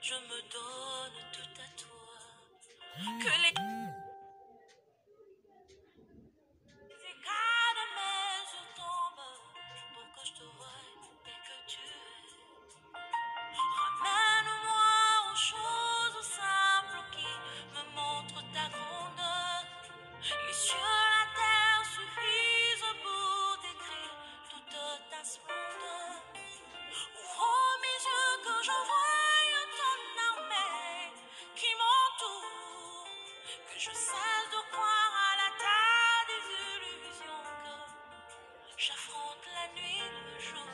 je me donne tout à toi. Que les éclats de mes yeux tombent pour que je te voie tel que tu es. Ramène-moi aux choses simples qui me montrent ta grandeur. Les cieux, la terre suffisent pour décrire toute ta splendeur. Ouvre mes yeux que je voie ton armée qui m'entoure, que je cesse de croire à la tas des illusions, que j'affronte la nuit et le jour.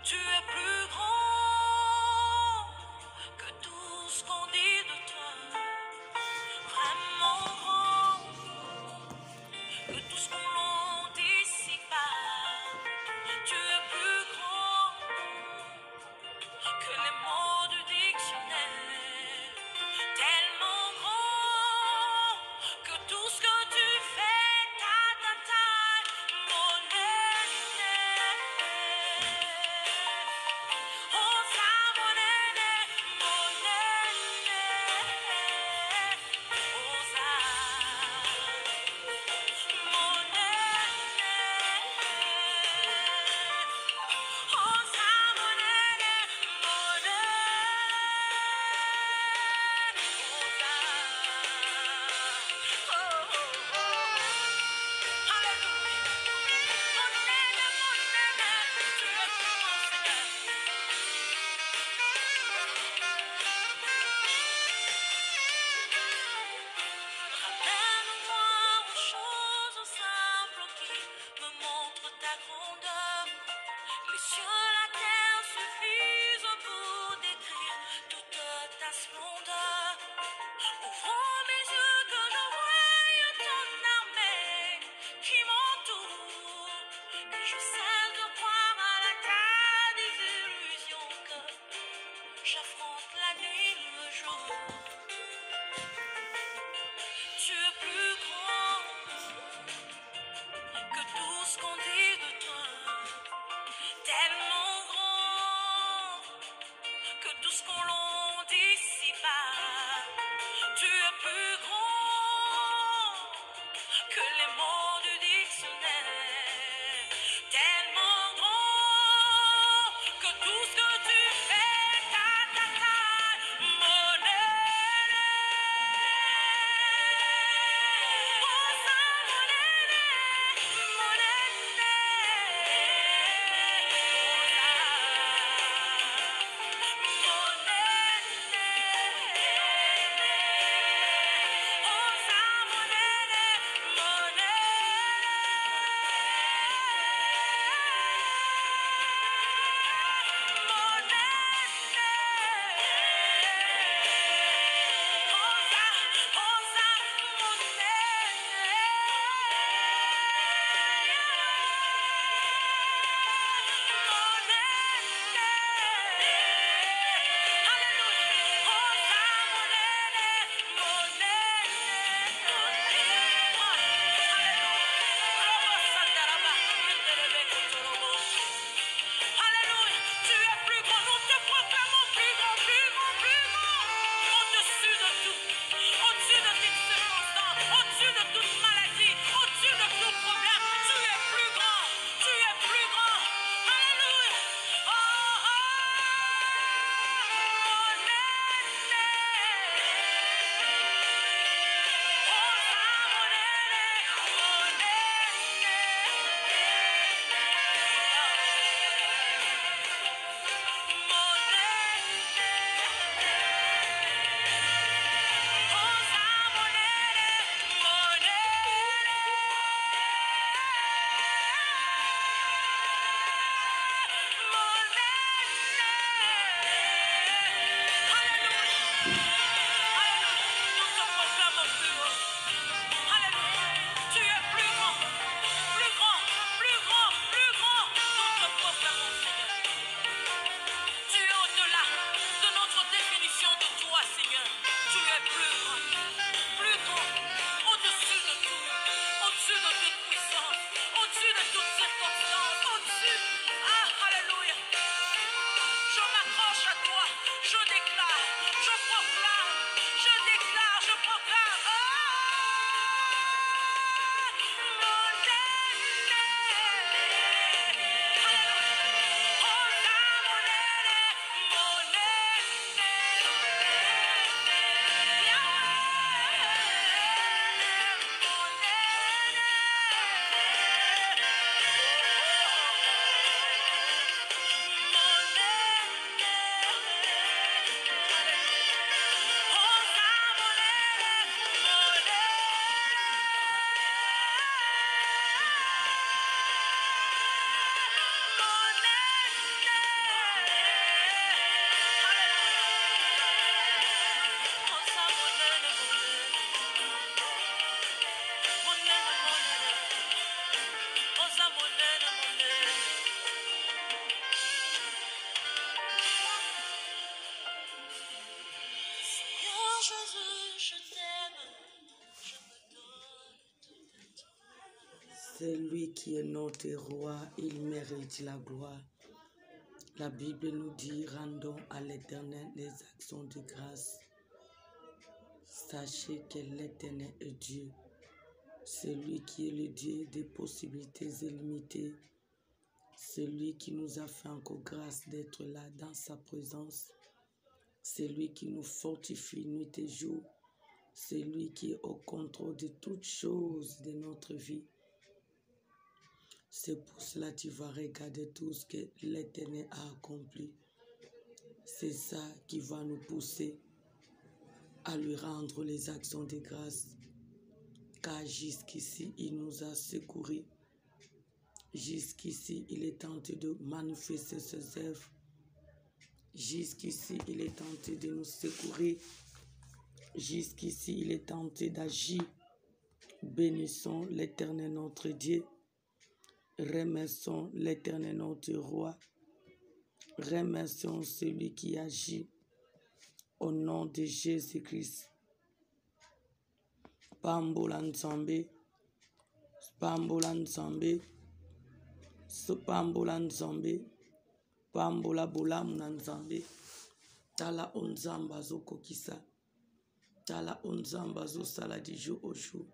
Tu es plus grand que tout ce qu'on dit de toi, vraiment grand que tout ce qu'on dit ici-bas. Tu es plus grand que les mots du dictionnaire, tellement grand que tout ce que tu fais, ta, mon aîné. Oh, ça, mon aîné, mon aîné. Oh, ça, mon aîné. Oh, ça, mon aîné, mon aîné. Oh, ça. Oh, oh, oh. Alléluia. Mon aîné, tu es plus grand, Seigneur. Ramène-moi aux choses simples qui me montrent ta grandeur. Les cieux, la terre suffisent pour décrire toute ta splendeur. Ouvre mes yeux que je voie ton armée qui m'entoure, que je cesse de croire à la tas des illusions, que j'affronte la nuit et le jour. Tu es plus grand que tout ce qu'on dit de toi, tellement grand Seigneur Jésus, je t'aime, je me donne. C'est lui qui est notre roi, il mérite la gloire. La Bible nous dit, rendons à l'Éternel les actions de grâce. Sachez que l'Éternel est Dieu. C'est lui qui est le Dieu des possibilités illimitées. C'est lui qui nous a fait encore grâce d'être là dans sa présence. C'est lui qui nous fortifie nuit et jour. C'est lui qui est au contrôle de toutes choses de notre vie. C'est pour cela que tu vas regarder tout ce que l'Éternel a accompli. C'est ça qui va nous pousser à lui rendre les actions de grâce. Car jusqu'ici, il nous a secourus. Jusqu'ici, il est tenté de manifester ses œuvres. Jusqu'ici, il est tenté de nous secourir. Jusqu'ici, il est tenté d'agir. Bénissons l'Éternel notre Dieu. Remercions l'Éternel notre Roi. Remercions celui qui agit au nom de Jésus-Christ. Pambola Nzambe, Pambola Nzambe, Pambola Nzambe, Pambola Bolamu na Nzambe. Tala onzamba zokokisa. Tala onzamba zosala du jour au jour.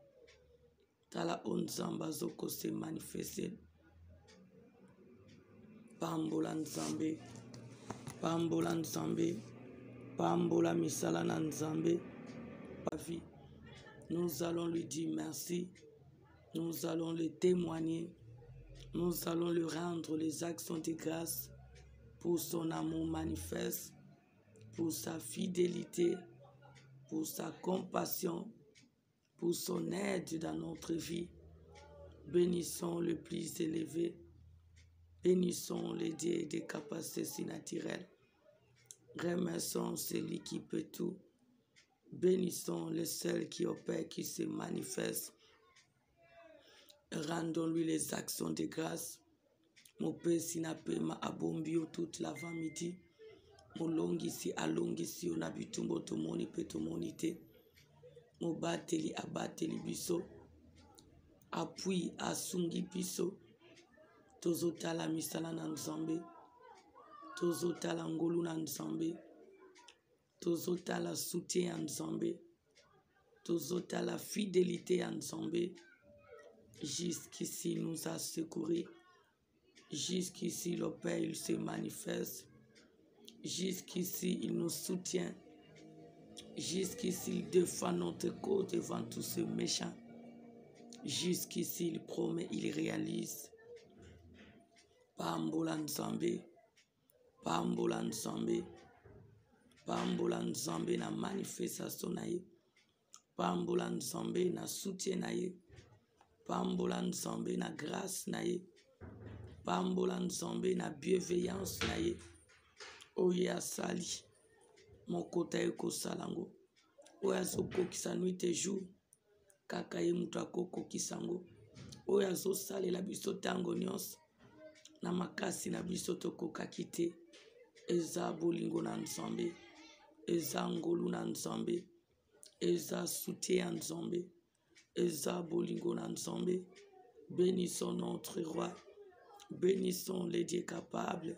Tala onzamba zoko se manifester. Pambola Nzambe, Pambola Nzambe, Pambola misala na Nzambe. Nous allons lui dire merci. Nous allons le témoigner. Nous allons lui rendre les actions de grâce pour son amour manifeste, pour sa fidélité, pour sa compassion, pour son aide dans notre vie. Bénissons le plus élevé. Bénissons les dieux des capacités surnaturelles. Remercions celui qui peut tout. Bénissons le seul qui opère, qui se manifeste. Rendons-lui les actions de grâce. Mon père sinape ma abombio toute l'avant-midi. Mon longisi alongisi on abitumbo tomoni pe tomonite. Mon bateli abateli biso. Appui asungi biso. Tozotala misala na Nzambe. Tozotala ngolu na Nzambe. Tozotala soutien à Nzambe. Tozotala fidélité à Nzambe. Jusqu'ici, il nous a secourus. Jusqu'ici, le Père, il se manifeste. Jusqu'ici, il nous soutient. Jusqu'ici, il défend notre cause devant tous ces méchants. Jusqu'ici, il promet, il réalise. Pambola Nzambe. Pambola Nzambe. Pambola Nzambe na manifestation na ye. Pambola Nzambe na soutien na ye. Pambola Nzambe na grâce na ye. Pambola Nzambe na bienveillance na ye. Oye asali. Mokota ye kosalango. Oye azokokisa nuit et jour. Kaka ye mutu akokokisa ngo. Oye azosalela biso tango nyonso. Na makasi na biso tokokaki te. Eza bolingo na Nzambe. Eza ngolu na Nzambe. Eza soutien à Nzambe. Eza bolingo na Nzambe. Bénissons notre roi. Bénissons les dieux capables.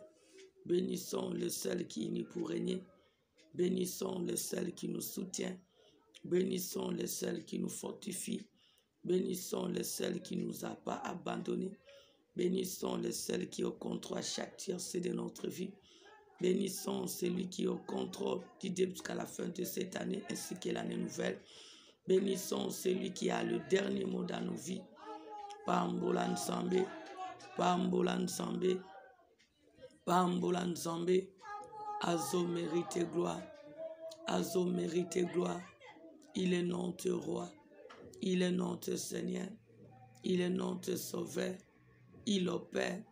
Bénissons le seul qui nous pour régner. Bénissons le seul qui nous soutient. Bénissons le seul qui nous fortifie. Bénissons le seul qui ne nous a pas abandonnés. Bénissons le seul qui est au contrôle à chaque tiercé de notre vie. Bénissons celui qui est au contrôle du début jusqu'à la fin de cette année ainsi que l'année nouvelle. Bénissons celui qui a le dernier mot dans nos vies. Pambola Nzambe, Pambola Nzambe, Pambola Nzambe. Azo mérite gloire. Azo mérite gloire. Il est notre roi. Il est notre Seigneur. Il est notre Sauveur. Il opère.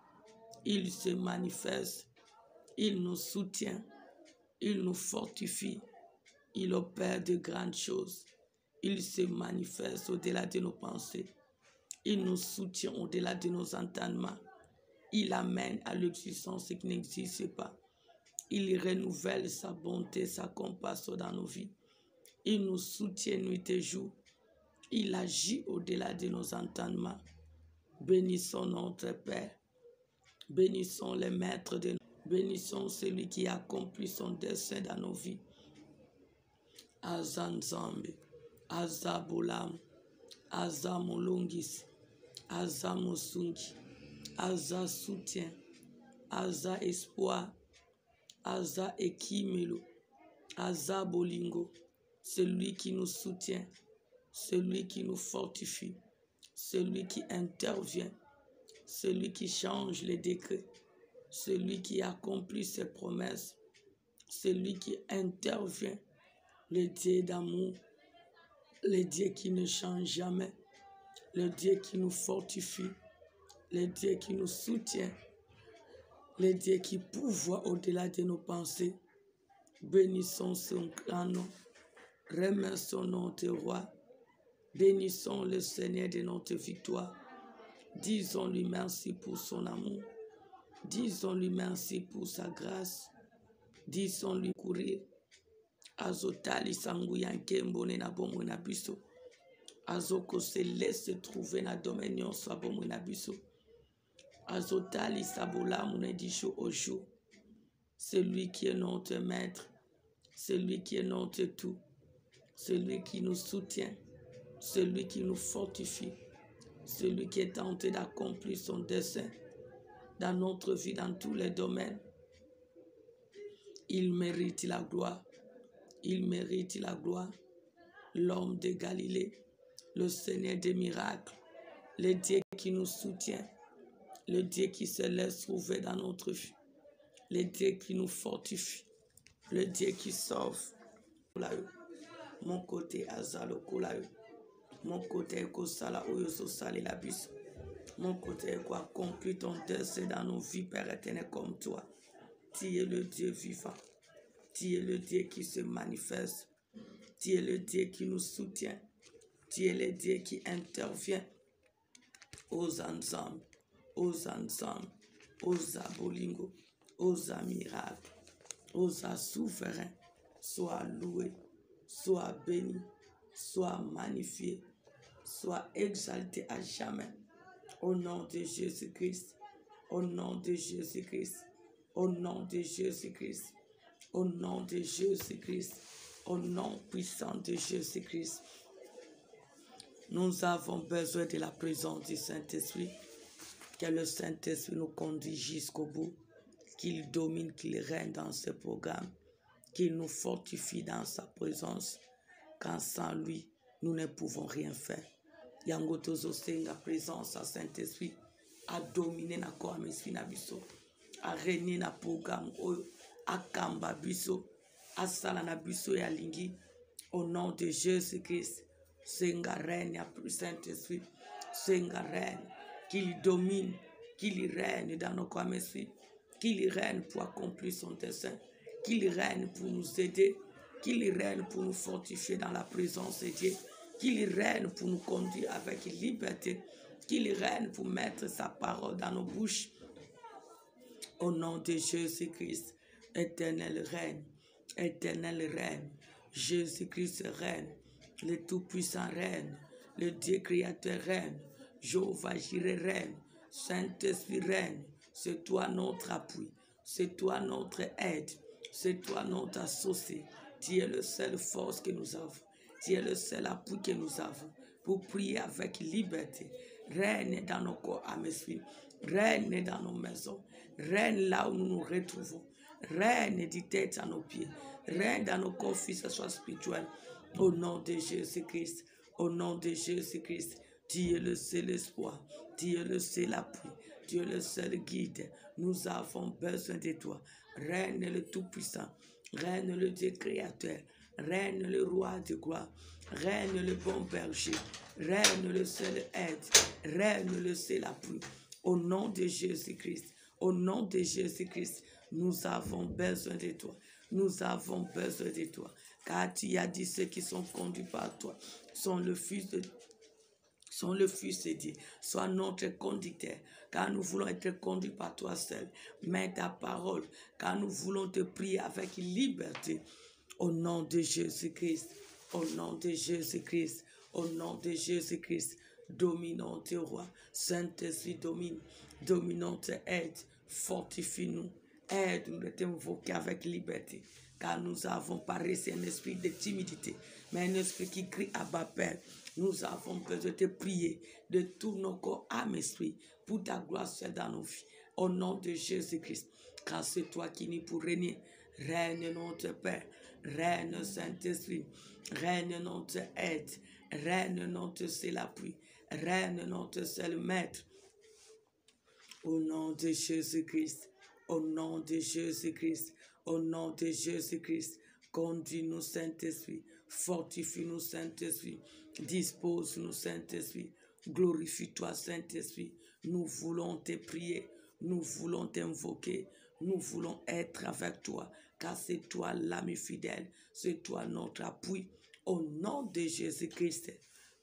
Il se manifeste. Il nous soutient. Il nous fortifie. Il opère de grandes choses. Il se manifeste au-delà de nos pensées. Il nous soutient au-delà de nos entendements. Il amène à l'existence ce qui n'existe pas. Il renouvelle sa bonté, sa compassion dans nos vies. Il nous soutient nuit et jour. Il agit au-delà de nos entendements. Bénissons notre Père. Bénissons les maîtres de nous. Bénissons celui qui accomplit son dessein dans nos vies. Aza Nzambe, Aza Bolam, Aza Molongis, Aza Mosungi, Aza soutien, Aza espoir, Aza Ekimelo, Aza Bolingo, celui qui nous soutient, celui qui nous fortifie, celui qui intervient, celui qui change les décrets, celui qui accomplit ses promesses, celui qui intervient, le Dieu d'amour, le Dieu qui ne change jamais, le Dieu qui nous fortifie, le Dieu qui nous soutient, le Dieu qui pourvoit au-delà de nos pensées. Bénissons son grand nom, remercions notre roi, bénissons le Seigneur de notre victoire. Disons-lui merci pour son amour, disons-lui merci pour sa grâce, disons-lui courir. Azotali sangu yanke mbone na bomo na biso. Azoko se laisse trouver na dominion sa bomo na biso. Azotali sabola mune disho au jour. Celui qui est notre maître, celui qui est notre tout, celui qui nous soutient, celui qui nous fortifie, celui qui est tenté d'accomplir son dessein dans notre vie, dans tous les domaines. Il mérite la gloire. Il mérite la gloire. L'homme de Galilée, le Seigneur des miracles, le Dieu qui nous soutient, le Dieu qui se laisse trouver dans notre vie, le Dieu qui nous fortifie, le Dieu qui sauve. Mon côté azalo kolayo, mon côté kosala oyoso sali la biso, mon côté quoi accomplit ton dessein dans nos vies, Père éternel, comme toi. Tu es le Dieu vivant. Tu es le Dieu qui se manifeste. Tu es le Dieu qui nous soutient. Tu es le Dieu qui intervient. Aux ensemble, aux abolingo, aux miracles, aux souverains. Sois loué, sois béni, sois magnifié, sois exalté à jamais. Au nom de Jésus-Christ, au nom de Jésus-Christ, au nom de Jésus-Christ. Au nom de Jésus-Christ, au nom puissant de Jésus-Christ, nous avons besoin de la présence du Saint-Esprit, que le Saint-Esprit nous conduise jusqu'au bout, qu'il domine, qu'il règne dans ce programme, qu'il nous fortifie dans sa présence, car sans lui, nous ne pouvons rien faire. Yango tozo senga présence à Saint-Esprit, à dominer na corps esprit na biso, à régner na programme akamba biso, asala na biso ya lingi. Au nom de Jésus-Christ, senga règne à Saint-Esprit, senga règne, qu'il domine, qu'il règne dans nos corps esprit, qu'il règne pour accomplir son dessein, qu'il règne pour nous aider, qu'il règne pour nous fortifier dans la présence de Dieu, qu'il règne pour nous conduire avec liberté, qu'il règne pour mettre sa parole dans nos bouches. Au nom de Jésus-Christ, éternel règne, Jésus-Christ règne, le Tout-Puissant règne, le Dieu créateur règne, Jéhovah Jireh règne, Saint-Esprit règne. C'est toi notre appui, c'est toi notre aide, c'est toi notre associé. Tu es le seul force que nous avons, tu es le seul appui que nous avons pour prier avec liberté. Règne dans nos corps, âme, esprit, règne dans nos maisons, règne là où nous nous retrouvons, règne du tête à nos pieds, règne dans nos corps physiques et spirituels. Au nom de Jésus-Christ, au nom de Jésus-Christ, tu es le seul espoir, tu es le seul appui, tu es le seul guide. Nous avons besoin de toi. Règne le Tout-Puissant, règne le Dieu créateur, règne le roi de gloire, règne le bon berger, règne le seul aide, règne le seul appui. Au nom de Jésus-Christ, au nom de Jésus-Christ, nous avons besoin de toi. Nous avons besoin de toi. Car tu as dit ceux qui sont conduits par toi sont le fils de Sois le Fils de Dieu, sois notre conducteur, car nous voulons être conduits par toi seul. Mets ta parole, car nous voulons te prier avec liberté. Au nom de Jésus-Christ, au nom de Jésus-Christ, au nom de Jésus-Christ, dominante roi, Saint-Esprit domine, dominante aide, fortifie-nous, aide-nous à t'invoquer avec liberté, car nous avons pas reçu un esprit de timidité, mais un esprit qui crie à bas Père. Nous avons besoin de te prier de tout nos corps, âme, esprit, pour ta gloire soit dans nos vies. Au nom de Jésus-Christ, car c'est toi qui n'y pour régner. Règne notre Père, règne Saint-Esprit, règne notre aide, règne notre seul appui, règne notre seul maître. Au nom de Jésus-Christ, au nom de Jésus-Christ, au nom de Jésus-Christ, conduis-nous Saint-Esprit, fortifie-nous Saint-Esprit, dispose-nous Saint-Esprit, glorifie-toi Saint-Esprit. Nous voulons te prier, nous voulons t'invoquer, nous voulons être avec toi, car c'est toi l'ami fidèle, c'est toi notre appui. Au nom de Jésus-Christ,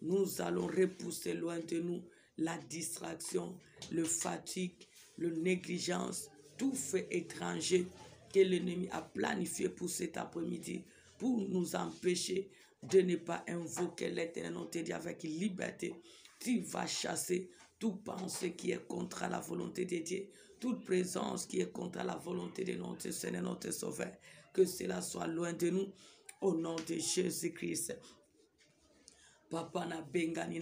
nous allons repousser loin de nous la distraction, le fatigue, le négligence, tout fait étranger que l'ennemi a planifié pour cet après-midi, pour nous empêcher de ne pas invoquer l'Éternel, on te dit avec liberté. Tu vas chasser toute pensée qui est contre la volonté de Dieu, toute présence qui est contre la volonté de notre Seigneur, notre Sauveur, que cela soit loin de nous, au nom de Jésus-Christ. Papa na bengani,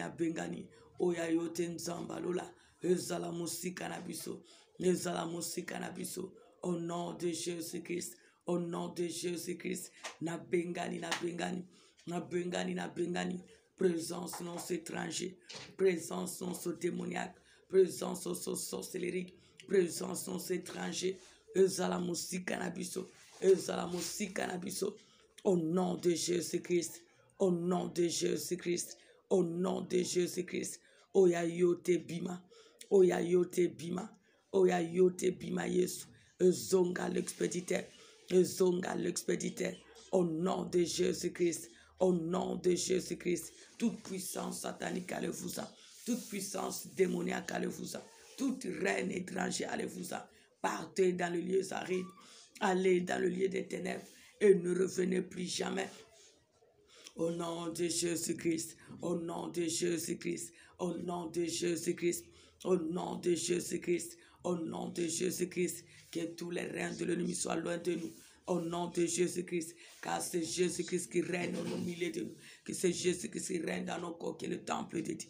oya yote nzamba lola, ezala musika na biso, au nom de Jésus-Christ, au nom de Jésus-Christ, na bengani, présence non étranger, présence non démoniaque, présence non sorcellerie, présence non étranger, ezala musika na biso, au nom de Jésus-Christ. Au nom de Jésus-Christ, au nom de Jésus-Christ, oya yote bima, Yesu, ezonga l'expéditeur, au nom de Jésus-Christ, au nom de Jésus-Christ, toute puissance satanique, allez-vous-en, toute puissance démoniaque, allez-vous-en, toute reine étrangère, allez-vous-en, partez dans le lieu aride, allez dans le lieu des ténèbres et ne revenez plus jamais. Au nom de Jésus-Christ, au nom de Jésus-Christ, au nom de Jésus-Christ, au nom de Jésus-Christ, au nom de Jésus-Christ, que tous les règnes de l'ennemi soient loin de nous. Au nom de Jésus-Christ, car c'est Jésus-Christ qui règne au milieu de nous, que c'est Jésus-Christ qui règne dans nos corps, qui est le temple de Dieu,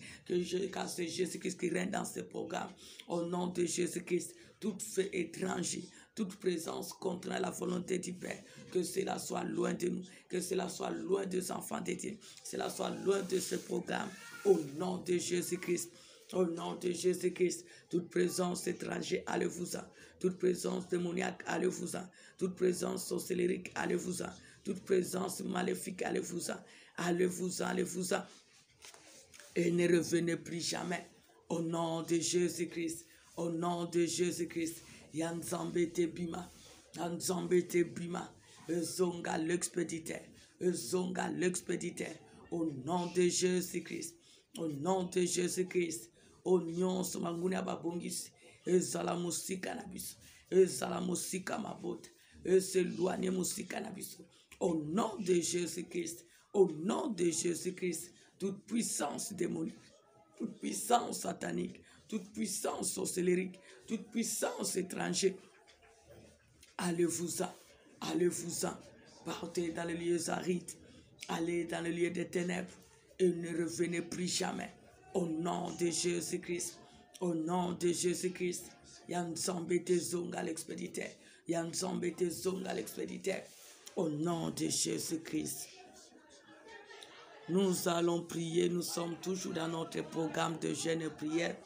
car c'est Jésus-Christ qui règne dans ce programme. Au nom de Jésus-Christ, tout fait étranger, toute présence contre la volonté du Père, que cela soit loin de nous, que cela soit loin des enfants de Dieu, que cela soit loin de ce programme, au nom de Jésus-Christ. Au nom de Jésus-Christ, toute présence étrangère, allez-vous-en. Toute présence démoniaque, allez-vous-en. Toute présence sorcellérique, allez-vous-en. Toute présence maléfique, allez-vous-en. Allez-vous-en. Et ne revenez plus jamais. Au nom de Jésus-Christ. Au nom de Jésus-Christ. Yanzambe te bima. Zonga l'expéditeur. Au nom de Jésus-Christ. Au nom de Jésus-Christ. Au nom de Manguna Babongis. Ezala musika na biso. Ezala musika mabota. Ezeloigne musika na biso. Au nom de Jésus-Christ. Au nom de Jésus-Christ. Toute puissance démoniaque. Toute puissance satanique. Toute puissance sorcellérique. Toute puissance étrangère. Allez-vous-en. Partez dans les lieux arides. Allez dans le lieu des ténèbres. Et ne revenez plus jamais. Au nom de Jésus-Christ. Au nom de Jésus-Christ. Yanzambe te zonga l'expéditeur. Au nom de Jésus-Christ. Nous allons prier. Nous sommes toujours dans notre programme de jeûne et prière.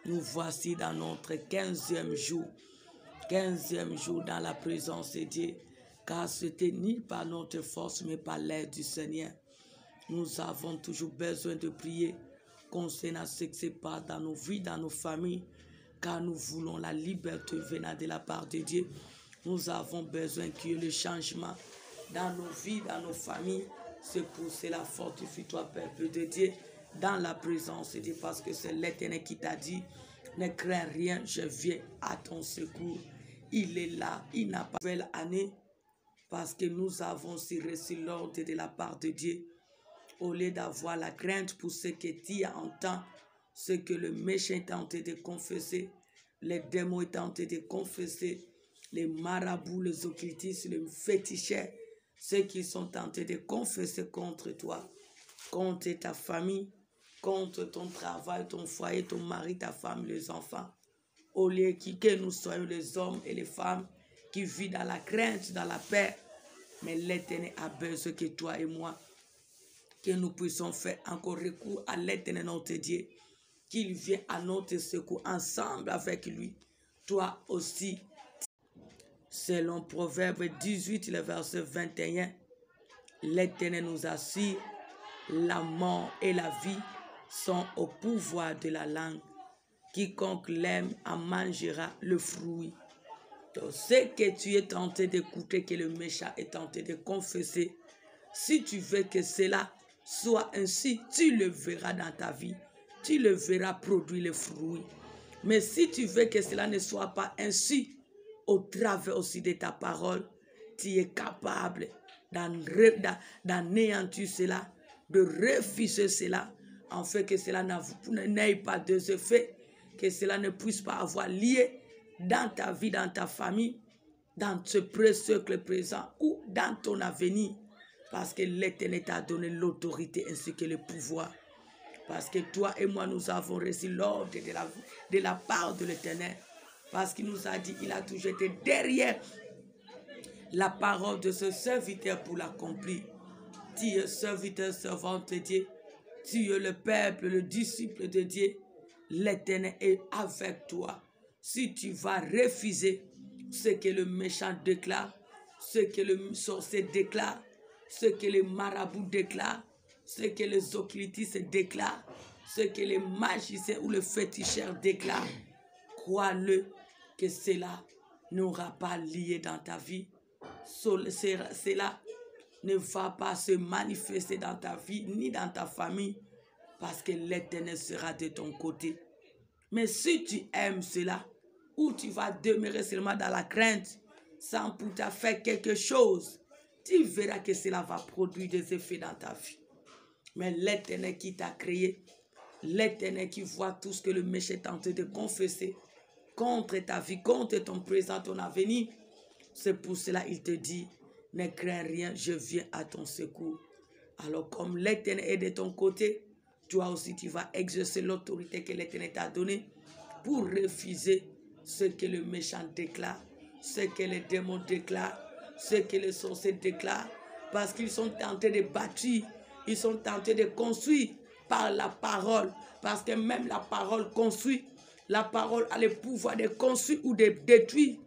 Nous voici dans notre 15e jour. 15e jour dans la présence de Dieu. Car ce n'était ni par notre force, mais par l'aide du Seigneur. Nous avons toujours besoin de prier concernant ce qui se passe dans nos vies, dans nos familles, car nous voulons la liberté venant de la part de Dieu. Nous avons besoin qu'il y ait le changement dans nos vies, dans nos familles. C'est pour cela, fortifie-toi, peuple de Dieu, dans la présence de Dieu, parce que c'est l'Éternel qui t'a dit, ne crains rien, je viens à ton secours. Il est là, il n'a pas nouvelle année, parce que nous avons aussi reçu l'ordre de la part de Dieu. Au lieu d'avoir la crainte pour ce que tu entends, ce que le méchant est tenté de confesser, les démons est tenté de confesser, les marabouts, les occultistes, les féticheurs, ceux qui sont tentés de confesser contre toi, contre ta famille, contre ton travail, ton foyer, ton mari, ta femme, les enfants. Au lieu que nous soyons les hommes et les femmes qui vivent dans la crainte, dans la paix, mais l'Éternel a besoin que toi et moi, que nous puissions faire encore recours à l'Éternel notre Dieu, qu'il vienne à notre secours ensemble avec lui. Toi aussi, selon Proverbe 18, le verset 21, l'Éternel nous assure, la mort et la vie sont au pouvoir de la langue. Quiconque l'aime en mangera le fruit. Donc, ce que tu es tenté d'écouter, que le méchant est tenté de confesser, si tu veux que cela soit ainsi, tu le verras dans ta vie. Tu le verras produire le fruit. Mais si tu veux que cela ne soit pas ainsi, au travers aussi de ta parole, tu es capable d'anéantir cela, de refuser cela, en fait que cela n'ait pas de effets, que cela ne puisse pas avoir lié dans ta vie, dans ta famille, dans ce cercle présent ou dans ton avenir, parce que l'Éternel t'a donné l'autorité ainsi que le pouvoir. Parce que toi et moi, nous avons reçu l'ordre de la part de l'Éternel. Parce qu'il nous a dit, il a toujours été derrière la parole de ce serviteur pour l'accomplir. Tu es serviteur, servante de Dieu. Tu es le peuple, le disciple de Dieu. L'Éternel est avec toi. Si tu vas refuser ce que le méchant déclare, ce que le sorcier déclare, ce que les marabouts déclarent, ce que les occultistes déclarent, ce que les magiciens ou les féticheurs déclarent, crois-le que cela n'aura pas lié dans ta vie. Cela ne va pas se manifester dans ta vie ni dans ta famille, parce que l'Éternel sera de ton côté. Mais si tu aimes cela, ou tu vas demeurer seulement dans la crainte, sans pour te faire quelque chose, tu verras que cela va produire des effets dans ta vie. Mais l'Éternel qui t'a créé, l'Éternel qui voit tout ce que le méchant est tenté de confesser contre ta vie, contre ton présent, ton avenir, c'est pour cela qu'il te dit, ne crains rien, je viens à ton secours. Alors comme l'Éternel est de ton côté, toi aussi tu vas exercer l'autorité que l'Éternel t'a donnée pour refuser ce que le méchant déclare, ce que les démons déclarent, ce que les sorciers déclarent, parce qu'ils sont tentés de bâtir, ils sont tentés de construire par la parole, parce que même la parole construit, la parole a le pouvoir de construire ou de détruire.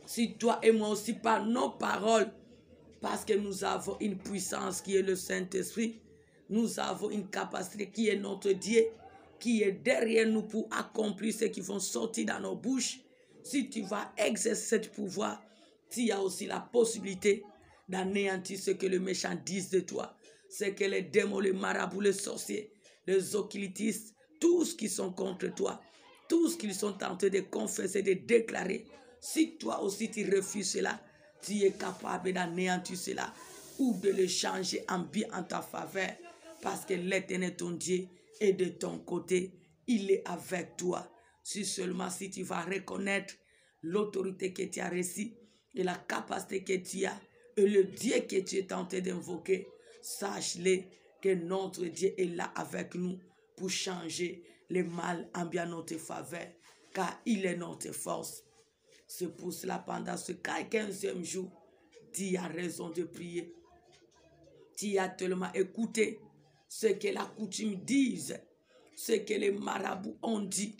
Si toi et moi aussi par nos paroles, parce que nous avons une puissance qui est le Saint-Esprit, nous avons une capacité qui est notre Dieu, qui est derrière nous pour accomplir ce qui vont sortir dans nos bouches. Si tu vas exercer ce pouvoir, tu as aussi la possibilité d'anéantir ce que le méchant dit de toi. Ce que les démons, les marabouts, les sorciers, les occultistes, tous qui sont contre toi, tous qui sont tentés de confesser, de déclarer. Si toi aussi tu refuses cela, tu es capable d'anéantir cela ou de le changer en bien en ta faveur. Parce que l'Éternel, ton Dieu, est de ton côté. Il est avec toi. Si seulement si tu vas reconnaître l'autorité que tu as reçue et la capacité que tu as et le Dieu que tu es tenté d'invoquer, sache-le que notre Dieu est là avec nous pour changer le mal en bien notre faveur, car il est notre force. C'est pour cela, pendant ce 15e jour, tu as raison de prier. Tu as tellement écouté ce que la coutume dise, ce que les marabouts ont dit,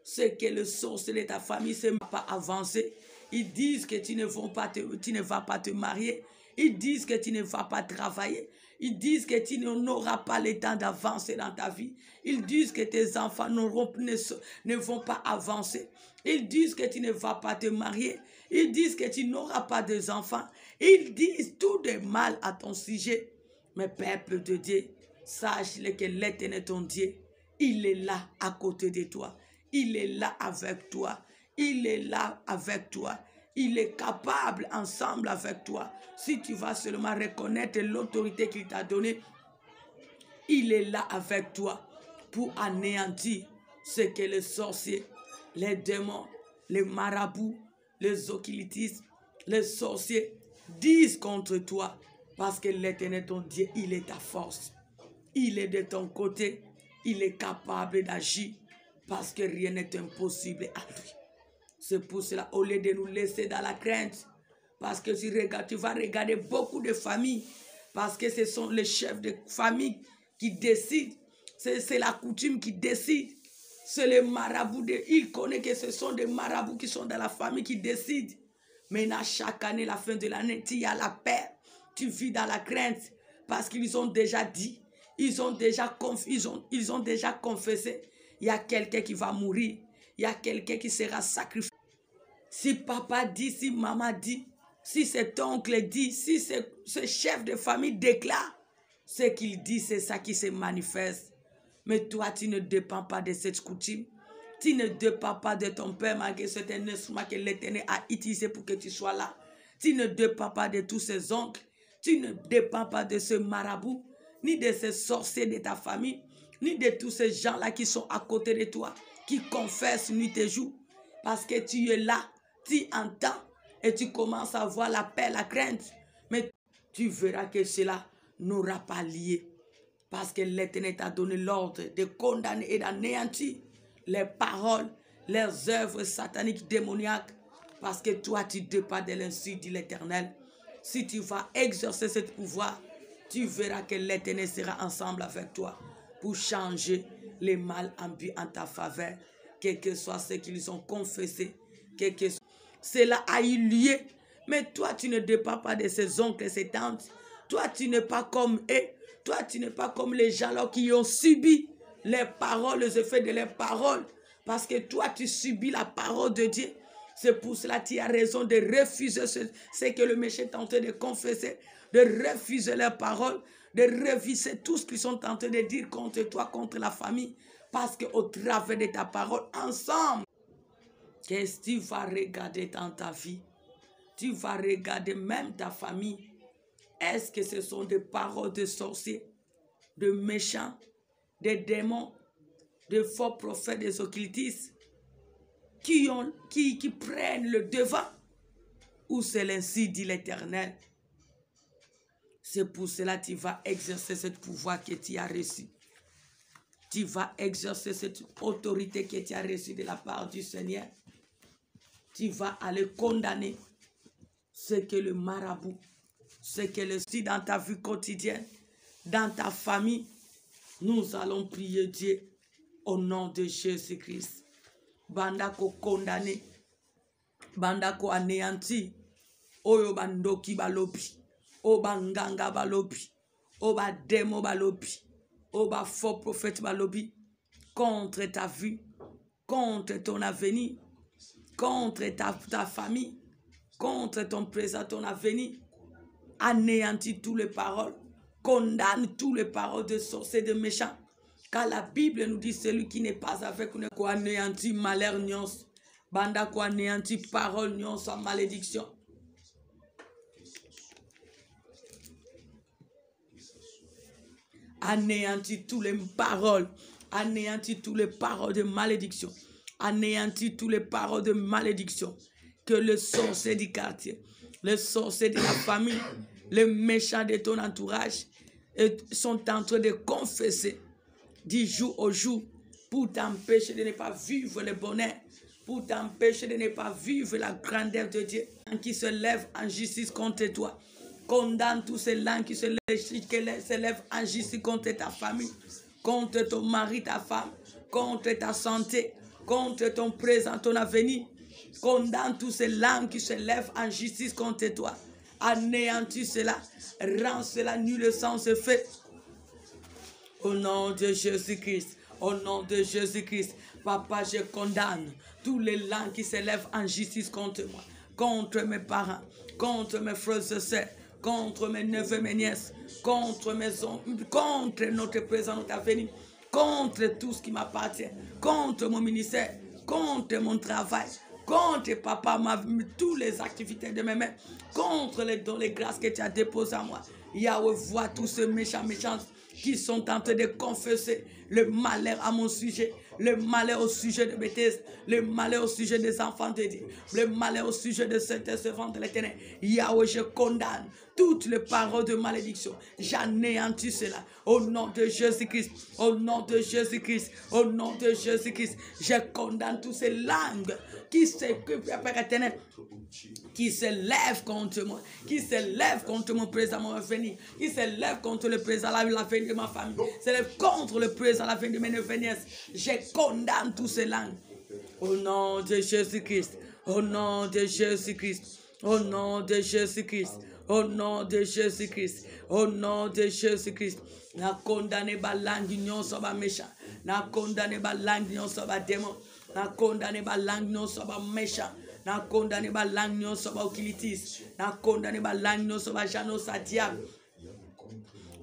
ce que le sorcier de ta famille ne va pas avancer. Ils disent que tu ne vas pas te marier. Ils disent que tu ne vas pas travailler. Ils disent que tu n'auras pas le temps d'avancer dans ta vie. Ils disent que tes enfants ne vont pas avancer. Ils disent que tu ne vas pas te marier. Ils disent que tu n'auras pas d'enfants. Ils disent tout de mal à ton sujet. Mais peuple de Dieu, Sache que l'Éternel ton Dieu, il est là à côté de toi. Il est là avec toi. Il est là avec toi. Il est capable ensemble avec toi. Si tu vas seulement reconnaître l'autorité qu'il t'a donnée, il est là avec toi pour anéantir ce que les sorciers, les démons, les marabouts, les occultistes, les sorciers disent contre toi. Parce que l'Éternel, ton Dieu, il est ta force. Il est de ton côté. Il est capable d'agir parce que rien n'est impossible à lui. C'est pour cela, au lieu de nous laisser dans la crainte, parce que tu vas regarder beaucoup de familles, parce que ce sont les chefs de famille qui décident. C'est la coutume qui décide. C'est les marabouts. Il connaît que ce sont des marabouts qui sont dans la famille qui décident. Maintenant, chaque année, la fin de l'année, tu as la paix. Tu vis dans la crainte parce qu'ils ont déjà dit, ils ont déjà confessé. Il y a quelqu'un qui va mourir. Il y a quelqu'un qui sera sacrifié. Si papa dit, si maman dit, si cet oncle dit, si ce chef de famille déclare, ce qu'il dit, c'est ça qui se manifeste. Mais toi, tu ne dépends pas de cette coutume. Tu ne dépends pas de ton père, malgré c'est un instrument que l'Éternel a utilisé pour que tu sois là. Tu ne dépends pas de tous ces oncles. Tu ne dépends pas de ce marabout, ni de ces sorciers de ta famille, ni de tous ces gens-là qui sont à côté de toi, qui confessent nuit et jour. Parce que tu es là, tu entends et tu commences à voir la paix, la crainte. Mais tu verras que cela n'aura pas lié. Parce que l'Éternel t'a donné l'ordre de condamner et d'anéantir les paroles, les œuvres sataniques, démoniaques. Parce que toi, tu ne dépends de l'insu de l'Éternel. Si tu vas exercer ce pouvoir, tu verras que l'Éternel sera ensemble avec toi pour changer les mal en bien en ta faveur, quel que soit ce qu'ils ont confessé, quel que soit. Cela a eu lieu, mais toi, tu ne dépends pas de ces oncles et ces tantes. Toi, tu n'es pas comme eux. Toi, tu n'es pas comme les gens là qui ont subi les paroles, les effets de leurs paroles. Parce que toi, tu subis la parole de Dieu. C'est pour cela que tu as raison de refuser ce que le méchant est en train de confesser, de refuser leurs paroles, de refuser tout ce qu'ils sont en train de dire contre toi, contre la famille. Parce qu'au travers de ta parole, ensemble, qu'est-ce que tu vas regarder dans ta vie? Tu vas regarder même ta famille. Est-ce que ce sont des paroles de sorciers, de méchants, des démons, de faux prophètes, des occultistes qui prennent le devant? Ou c'est l'ainsi dit l'Éternel? C'est pour cela que tu vas exercer ce pouvoir que tu as reçu. Tu vas exercer cette autorité que tu as reçue de la part du Seigneur. Tu vas aller condamner ce que le marabout, ce que le si dans ta vie quotidienne, dans ta famille. Nous allons prier Dieu au nom de Jésus-Christ. Banda ko condamné, banda ko anéanti, oyo bandoki balobi, o banganga balobi, o ba démon balobi, o ba faux prophète balobi, contre ta vie, contre ton avenir, contre ta famille, contre ton présent, ton avenir. Anéantit toutes les paroles, condamne toutes les paroles de sorciers, de méchants. Car la Bible nous dit celui qui n'est pas avec nous, qu'on anéantit malheur, nions, banda qu'on anéantit parole, nions, sans malédiction. Anéantit toutes les paroles, anéantit toutes les paroles de malédiction, anéantit toutes les paroles de malédiction que le sorcier du quartier, les sorciers de la famille, les méchants de ton entourage sont en train de confesser du jour au jour pour t'empêcher de ne pas vivre le bonheur, pour t'empêcher de ne pas vivre la grandeur de Dieu qui se lève en justice contre toi. Condamne tous ces langues qui se lèvent en justice contre ta famille, contre ton mari, ta femme, contre ta santé, contre ton présent, ton avenir. Condamne tous ces langues qui se lèvent en justice contre toi. Anéantis cela, rends cela nul sans effet. Au nom de Jésus-Christ, au nom de Jésus-Christ, Papa, je condamne tous les langues qui se lèvent en justice contre moi, contre mes parents, contre mes frères et sœurs, contre mes neveux, mes nièces, contre mes oncles, contre notre présent, notre avenir, contre tout ce qui m'appartient, contre mon ministère, contre mon travail, contre papa, toutes les activités de mes mains, contre les dons, les grâces que tu as déposées en moi. Yahweh, vois tous ces méchants qui sont en train de confesser le malheur à mon sujet, le malheur au sujet de Bethesda, le malheur au sujet des enfants de Dieu, le malheur au sujet de certains servants de l'Éternel. Yahweh, je condamne toutes les paroles de malédiction. J'anéantis cela au nom de Jésus-Christ, au nom de Jésus-Christ, au nom de Jésus-Christ. Je condamne toutes ces langues qui s'occupent, Père éternel, qui se lèvent contre moi, qui se lèvent contre mon présent, mon avenir, qui se lèvent contre le présent, l'avenir de ma famille, se lèvent contre le présent, l'avenir de mes neveux. Je condamne toutes ces langues. Au nom de Jésus-Christ, au nom de Jésus-Christ, au nom de Jésus-Christ, au nom de Jésus-Christ, au nom de Jésus-Christ. Na condamné ba langue union soba méchant, na condamné ba langue union soba démon, na condamné ba langue union soba méchant. Na condamné ba langue non soba okilitis. Na condamné ba langue non soba janos à diable.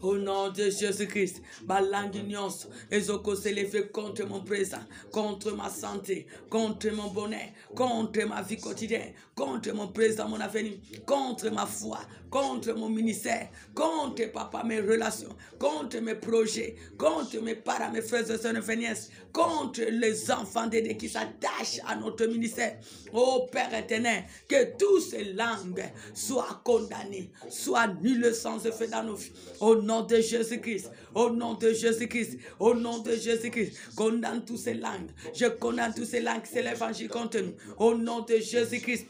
Au nom de Jésus-Christ, ma langue ignorance, Ezoko s'est levé contre mon présent, contre ma santé, contre mon bonheur, contre ma vie quotidienne, contre mon présent, mon avenir, contre ma foi, contre mon ministère, contre papa, mes relations, contre mes projets, contre mes parents, mes frères et sœurs, mes nièces, contre les enfants d'Éden qui s'attachent à notre ministère. Oh Père éternel, que toutes ces langues soient condamnées, soient nulles sans effet dans nos vies. Au nom de Jésus-Christ, au nom de Jésus-Christ, au nom de Jésus-Christ, condamne toutes ces langues. Je condamne toutes ces langues, c'est l'évangile contre nous. Au nom de Jésus-Christ.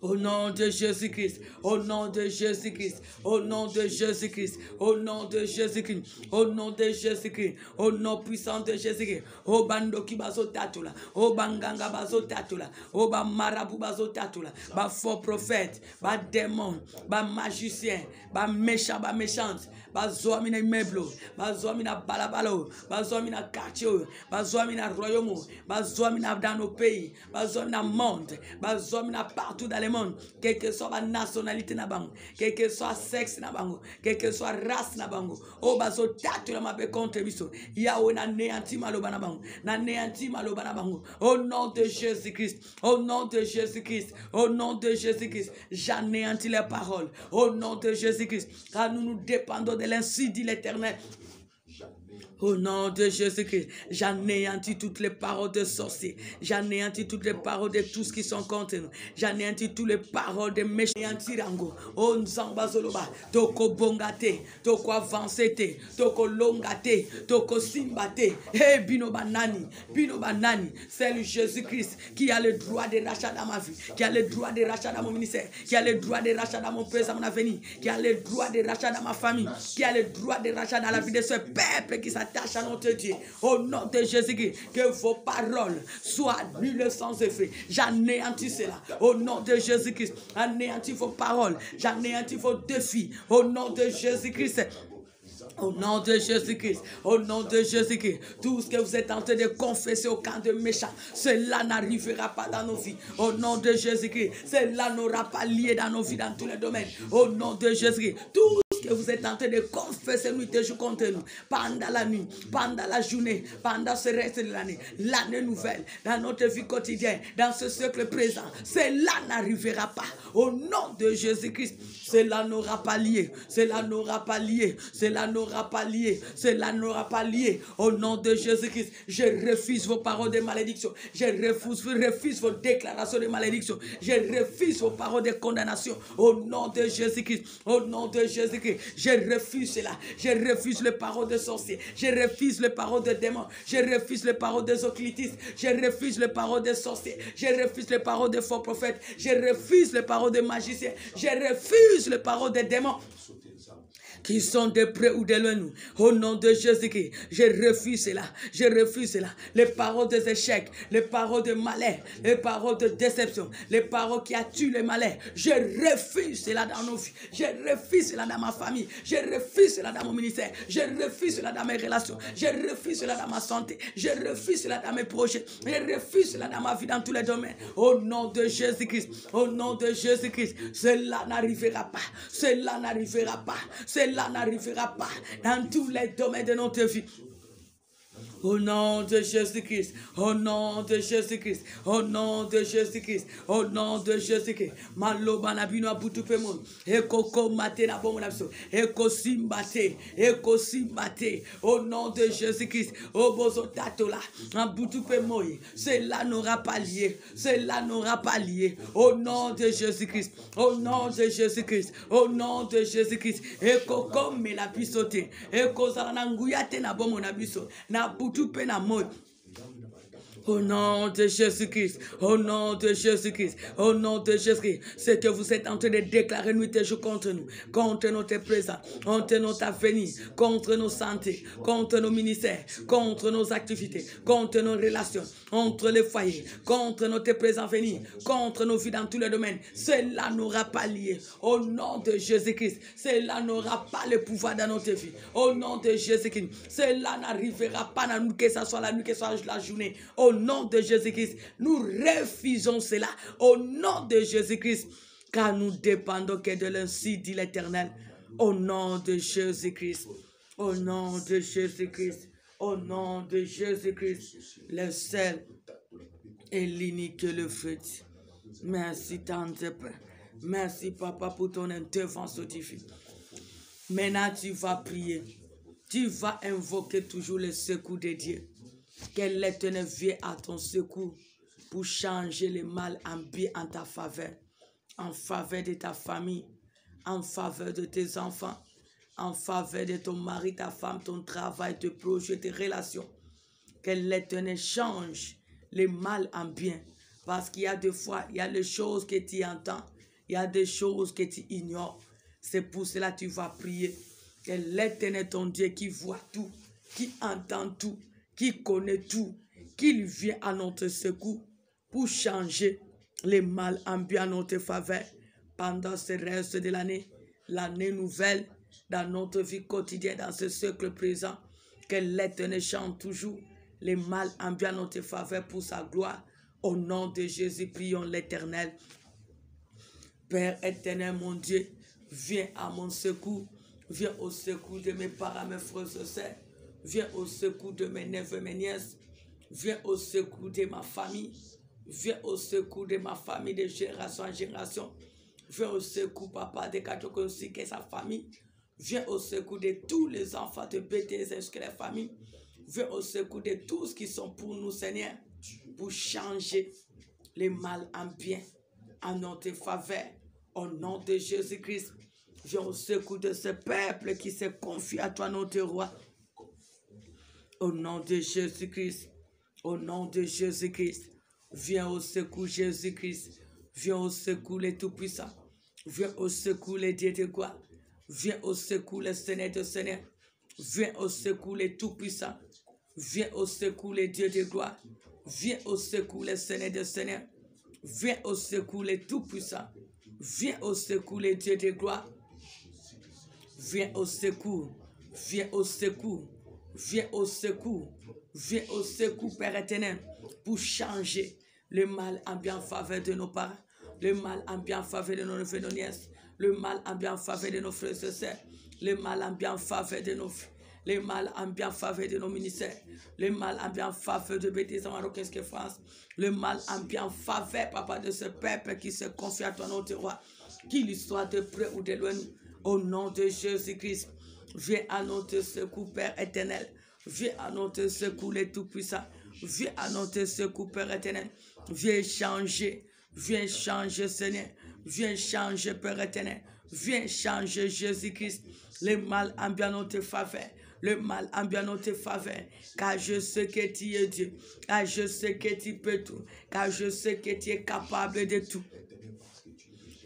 Au nom de Jésus-Christ, au nom de Jésus-Christ, au nom de Jésus-Christ, au nom de Jésus-Christ, au nom de Jésus-Christ, au nom puissant de Jésus-Christ, au bando qui bazo tatula, au banganga bazo tatula, au ba marabout bazo tatula, ba faux prophète, ba démon, ba magicien, ba méchant, ba méchante, ba zoamina meblo, ba zoamina balabalo, ba zoamina quartier, ba zoamina royaume, ba zoamina dans nos pays, ba zoamina monde, ba zoamina partout dans le monde, quelle que soit la nationalité na bango, quel que soit sexe na bango, quelle que soit race na bango, o bazo tatu la mabe contre biso, Yahweh na néanti maloba na bango, na néanti maloba na bango, au nom de Jésus-Christ, au nom de Jésus-Christ, au nom de Jésus-Christ, j'anéantis les paroles, au nom de Jésus-Christ, car nous nous dépendons de l'ainsi dit l'Éternel. Au nom de Jésus-Christ, j'anéantis toutes les paroles de sorciers. J'anéantis toutes les paroles de tous qui sont contre nous. J'anéantis toutes les paroles de méchants. Oh Nzamba Zoloba, toko bongate, toko avancete, toko longate, toko simbate. Eh bino banani, c'est le Jésus-Christ qui a le droit de rachat dans ma vie, qui a le droit de rachat dans mon ministère, qui a le droit de rachat dans mon présent, mon avenir, qui a le droit de rachat dans ma famille, qui a le droit de rachat dans la vie de ce peuple qui s'attache à notre Dieu. Au nom de Jésus-Christ, que vos paroles soient nulles sans effet. J'anéantis cela. Au nom de Jésus-Christ, anéantis vos paroles. J'anéantis vos défis. Au nom de Jésus-Christ. Au nom de Jésus-Christ, au nom de Jésus-Christ, tout ce que vous êtes en train de confesser au camp de méchants, cela n'arrivera pas dans nos vies. Au nom de Jésus-Christ, cela n'aura pas lié dans nos vies dans tous les domaines. Au nom de Jésus-Christ, tout ce que vous êtes en train de confesser nuit et jour contre nous, pendant la nuit, pendant la journée, pendant ce reste de l'année nouvelle, dans notre vie quotidienne, dans ce siècle présent, cela n'arrivera pas. Au nom de Jésus-Christ, cela n'aura pas lié, cela n'aura pas lié, cela n'aura pas lié, cela n'aura pas lié. Au nom de Jésus-Christ, je refuse vos paroles de malédiction, je refuse vos déclarations de malédiction, je refuse vos paroles de condamnation. Au nom de Jésus-Christ, au nom de Jésus-Christ, je refuse cela, je refuse les paroles de sorciers, je refuse les paroles de démons, je refuse les paroles des occultistes, je refuse les paroles des sorciers, je refuse les paroles des faux prophètes, je refuse les paroles des magiciens, je refuse les paroles des démons. qui sont de près ou de loin nous. Au nom de Jésus-Christ, je refuse cela. Je refuse cela. Les paroles des échecs, les paroles de malheur, les paroles de déception, les paroles qui tuent le malheur. Je refuse cela dans nos vies. Je refuse cela dans ma famille. Je refuse cela dans mon ministère. Je refuse cela dans mes relations. Je refuse cela dans ma santé. Je refuse cela dans mes projets. Je refuse cela dans ma vie, dans tous les domaines. Au nom de Jésus-Christ. Au nom de Jésus-Christ. Cela n'arrivera pas. Cela n'arrivera pas. Cela n'arrivera pas dans tous les domaines de notre vie. Au nom de Jésus-Christ, au nom de Jésus-Christ, au nom de Jésus-Christ, au nom de Jésus-Christ. Maloba na bino abutupe mon. Eko komate na bomo na biso. Eko simbate, eko simbate. Au nom de Jésus-Christ, au bozo tatola, abutupe moi. Cela n'aura pas lié, cela n'aura pas lié. Au nom de Jésus-Christ, au nom de Jésus-Christ, au nom de Jésus-Christ. Eko comme la bisote, eko zalananguyate na bomo na biso. Na butupe na moi. Au nom de Jésus-Christ, au nom de Jésus-Christ, au nom de Jésus-Christ, ce que vous êtes en train de déclarer nuit et jour contre nous, contre notre présent, contre notre avenir, contre nos santé, contre nos ministères, contre nos activités, contre nos relations, contre les foyers, contre notre présent venir, contre nos vies dans tous les domaines, cela n'aura pas lié. Au nom de Jésus-Christ, cela n'aura pas le pouvoir dans notre vie. Au nom de Jésus-Christ, cela n'arrivera pas dans nous, que ce soit la nuit, que ce soit la journée. Au nom de Jésus-Christ, nous refusons cela. Au nom de Jésus-Christ, car nous dépendons que de l'ainsi dit l'Éternel. Au nom de Jésus-Christ, au nom de Jésus-Christ, au nom de Jésus-Christ, le seul et l'unique que le fait. Merci, tante Père. Merci, Papa, pour ton intervention divine. Maintenant, tu vas prier. Tu vas invoquer toujours le secours de Dieu. Que l'Éternel vienne à ton secours pour changer le mal en bien en ta faveur, en faveur de ta famille, en faveur de tes enfants, en faveur de ton mari, ta femme, ton travail, tes projets, tes relations. Que l'Éternel change le mal en bien. Parce qu'il y a des fois, il y a des choses que tu entends, il y a des choses que tu ignores. C'est pour cela que tu vas prier. Que l'Éternel, ton Dieu, qui voit tout, qui entend tout, qui connaît tout, qu'il vient à notre secours pour changer le mal en bien à notre faveur pendant ce reste de l'année, l'année nouvelle, dans notre vie quotidienne, dans ce siècle présent, que l'Éternel chante toujours le mal en bien à notre faveur pour sa gloire. Au nom de Jésus, prions l'Éternel. Père éternel, mon Dieu, viens à mon secours, viens au secours de mes parents, mes frères et sœurs. Viens au secours de mes neveux, mes nièces. Viens au secours de ma famille. Viens au secours de ma famille de génération en génération. Viens au secours, papa, de Kachokonsi et sa famille. Viens au secours de tous les enfants de BTS et la famille. Viens au secours de tous qui sont pour nous, Seigneur, pour changer le mal en bien, en notre faveur. Au nom de Jésus-Christ, viens au secours de ce peuple qui se confie à toi, notre roi. Au nom de Jésus-Christ, au nom de Jésus-Christ, viens au secours Jésus-Christ, viens au secours les Tout-Puissants, viens au secours les dieux de gloire, viens au secours les Seigneurs de Seigneurs, viens au secours les Tout-Puissants, viens au secours les dieux de gloire, viens au secours les Seigneurs de Seigneurs, viens au secours les Tout-Puissants, viens au secours les dieux de gloire, viens au secours, viens au secours. Viens au secours, Père éternel, pour changer le mal en bien faveur de nos parents, le mal en bien faveur de nos neveux et nos nièces, le mal en bien faveur de nos frères et sœurs, le mal en bien faveur de nos filles, le mal en bien faveur de nos ministères, le mal en bien faveur de BTS Maroc et France, le mal en bien faveur, papa, de ce peuple qui se confie à toi, notre roi, qu'il soit de près ou de loin, au nom de Jésus-Christ. Viens à notre secours, Père éternel. Viens à notre secours, les Tout-Puissants. Viens à notre secours, Père éternel. Viens changer, Seigneur. Viens changer, Père éternel. Viens changer, Jésus-Christ. Le mal en bien notre faveur. Le mal en bien notre faveur. Car je sais que tu es Dieu. Car je sais que tu peux tout. Car je sais que tu es capable de tout.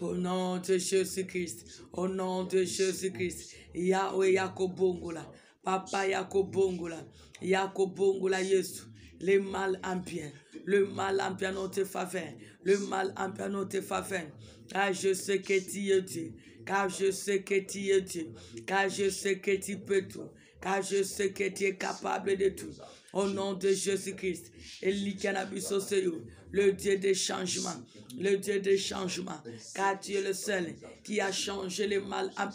Au nom de Jésus-Christ, au nom de Jésus-Christ, Yahweh Yakobongola, Papa Yakobongola, Yakobongola Yesu, le mal en bien, le mal en bien notre faveur, le mal en bien notre faveur, car je sais que tu es Dieu, car je sais que tu es Dieu, car je sais que tu peux tout, car je sais que tu es capable de tout. Au nom de Jésus-Christ, le Dieu des changements, le Dieu des changements, car tu es le seul qui a changé le mal en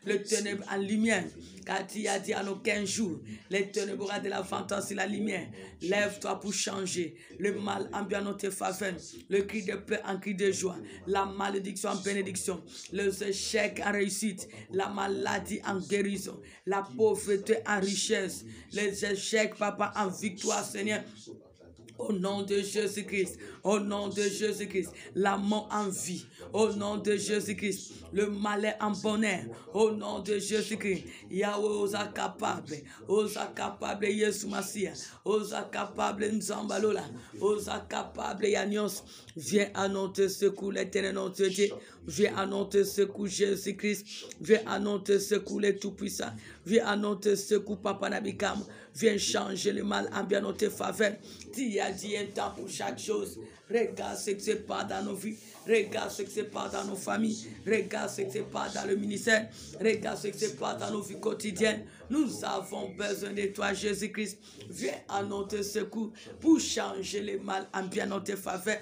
le ténèbre en lumière, car tu as dit en aucun jour, les ténèbres aura de la fantaisie la lumière. Lève-toi pour changer le mal en bien notre faveur, le cri de paix en cri de joie, la malédiction en bénédiction, les échecs en réussite, la maladie en guérison, la pauvreté en richesse, les échecs, papa, en victoire, Seigneur. Au nom de Jésus-Christ, au nom de Jésus-Christ, la mort en vie, au nom de Jésus-Christ, le malheur en bonheur, au nom de Jésus-Christ, Yahweh osa capable, Yesu Masia, osa capable, Nzambalola, osa capable, Yanios, viens à notre secours, l'éternel notre Dieu, viens à notre secours, Jésus-Christ, viens à notre secours, les tout-puissants, viens à notre secours, Papa Nabikam, viens changer le mal en bien notre faveur. Tu as dit un temps pour chaque chose. Regarde ce que c'est pas dans nos vies. Regarde ce que c'est pas dans nos familles. Regarde ce que c'est pas dans le ministère. Regarde ce que c'est pas dans nos vies quotidiennes. Nous avons besoin de toi, Jésus-Christ. Viens à notre secours pour changer le mal en bien notre faveur.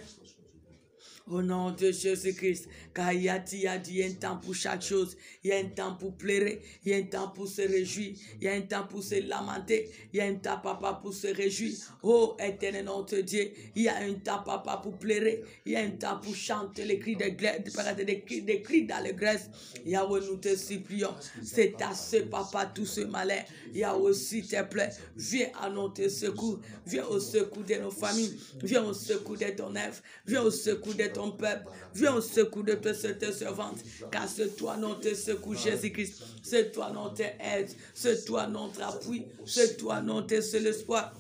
Au nom de Jésus-Christ, car il y a dit un temps pour chaque chose. Il y a un temps pour pleurer, il y a un temps pour se réjouir, il y a un temps pour se lamenter, il y a un temps, papa, pour se réjouir. Oh, éternel notre Dieu, il y a un temps, papa, pour pleurer, il y a un temps pour chanter les cris des cris d'allégresse. Yahweh, nous te supplions, c'est assez, papa, tout ce malheur. Yahweh, s'il te plaît, viens à notre secours, viens au secours de nos familles, viens au secours de ton œuvre, viens au secours de ton peuple, viens au secours de tes servantes, car c'est toi notre secours, Jésus-Christ, c'est toi notre aide, c'est toi notre appui, c'est toi notre seul espoir.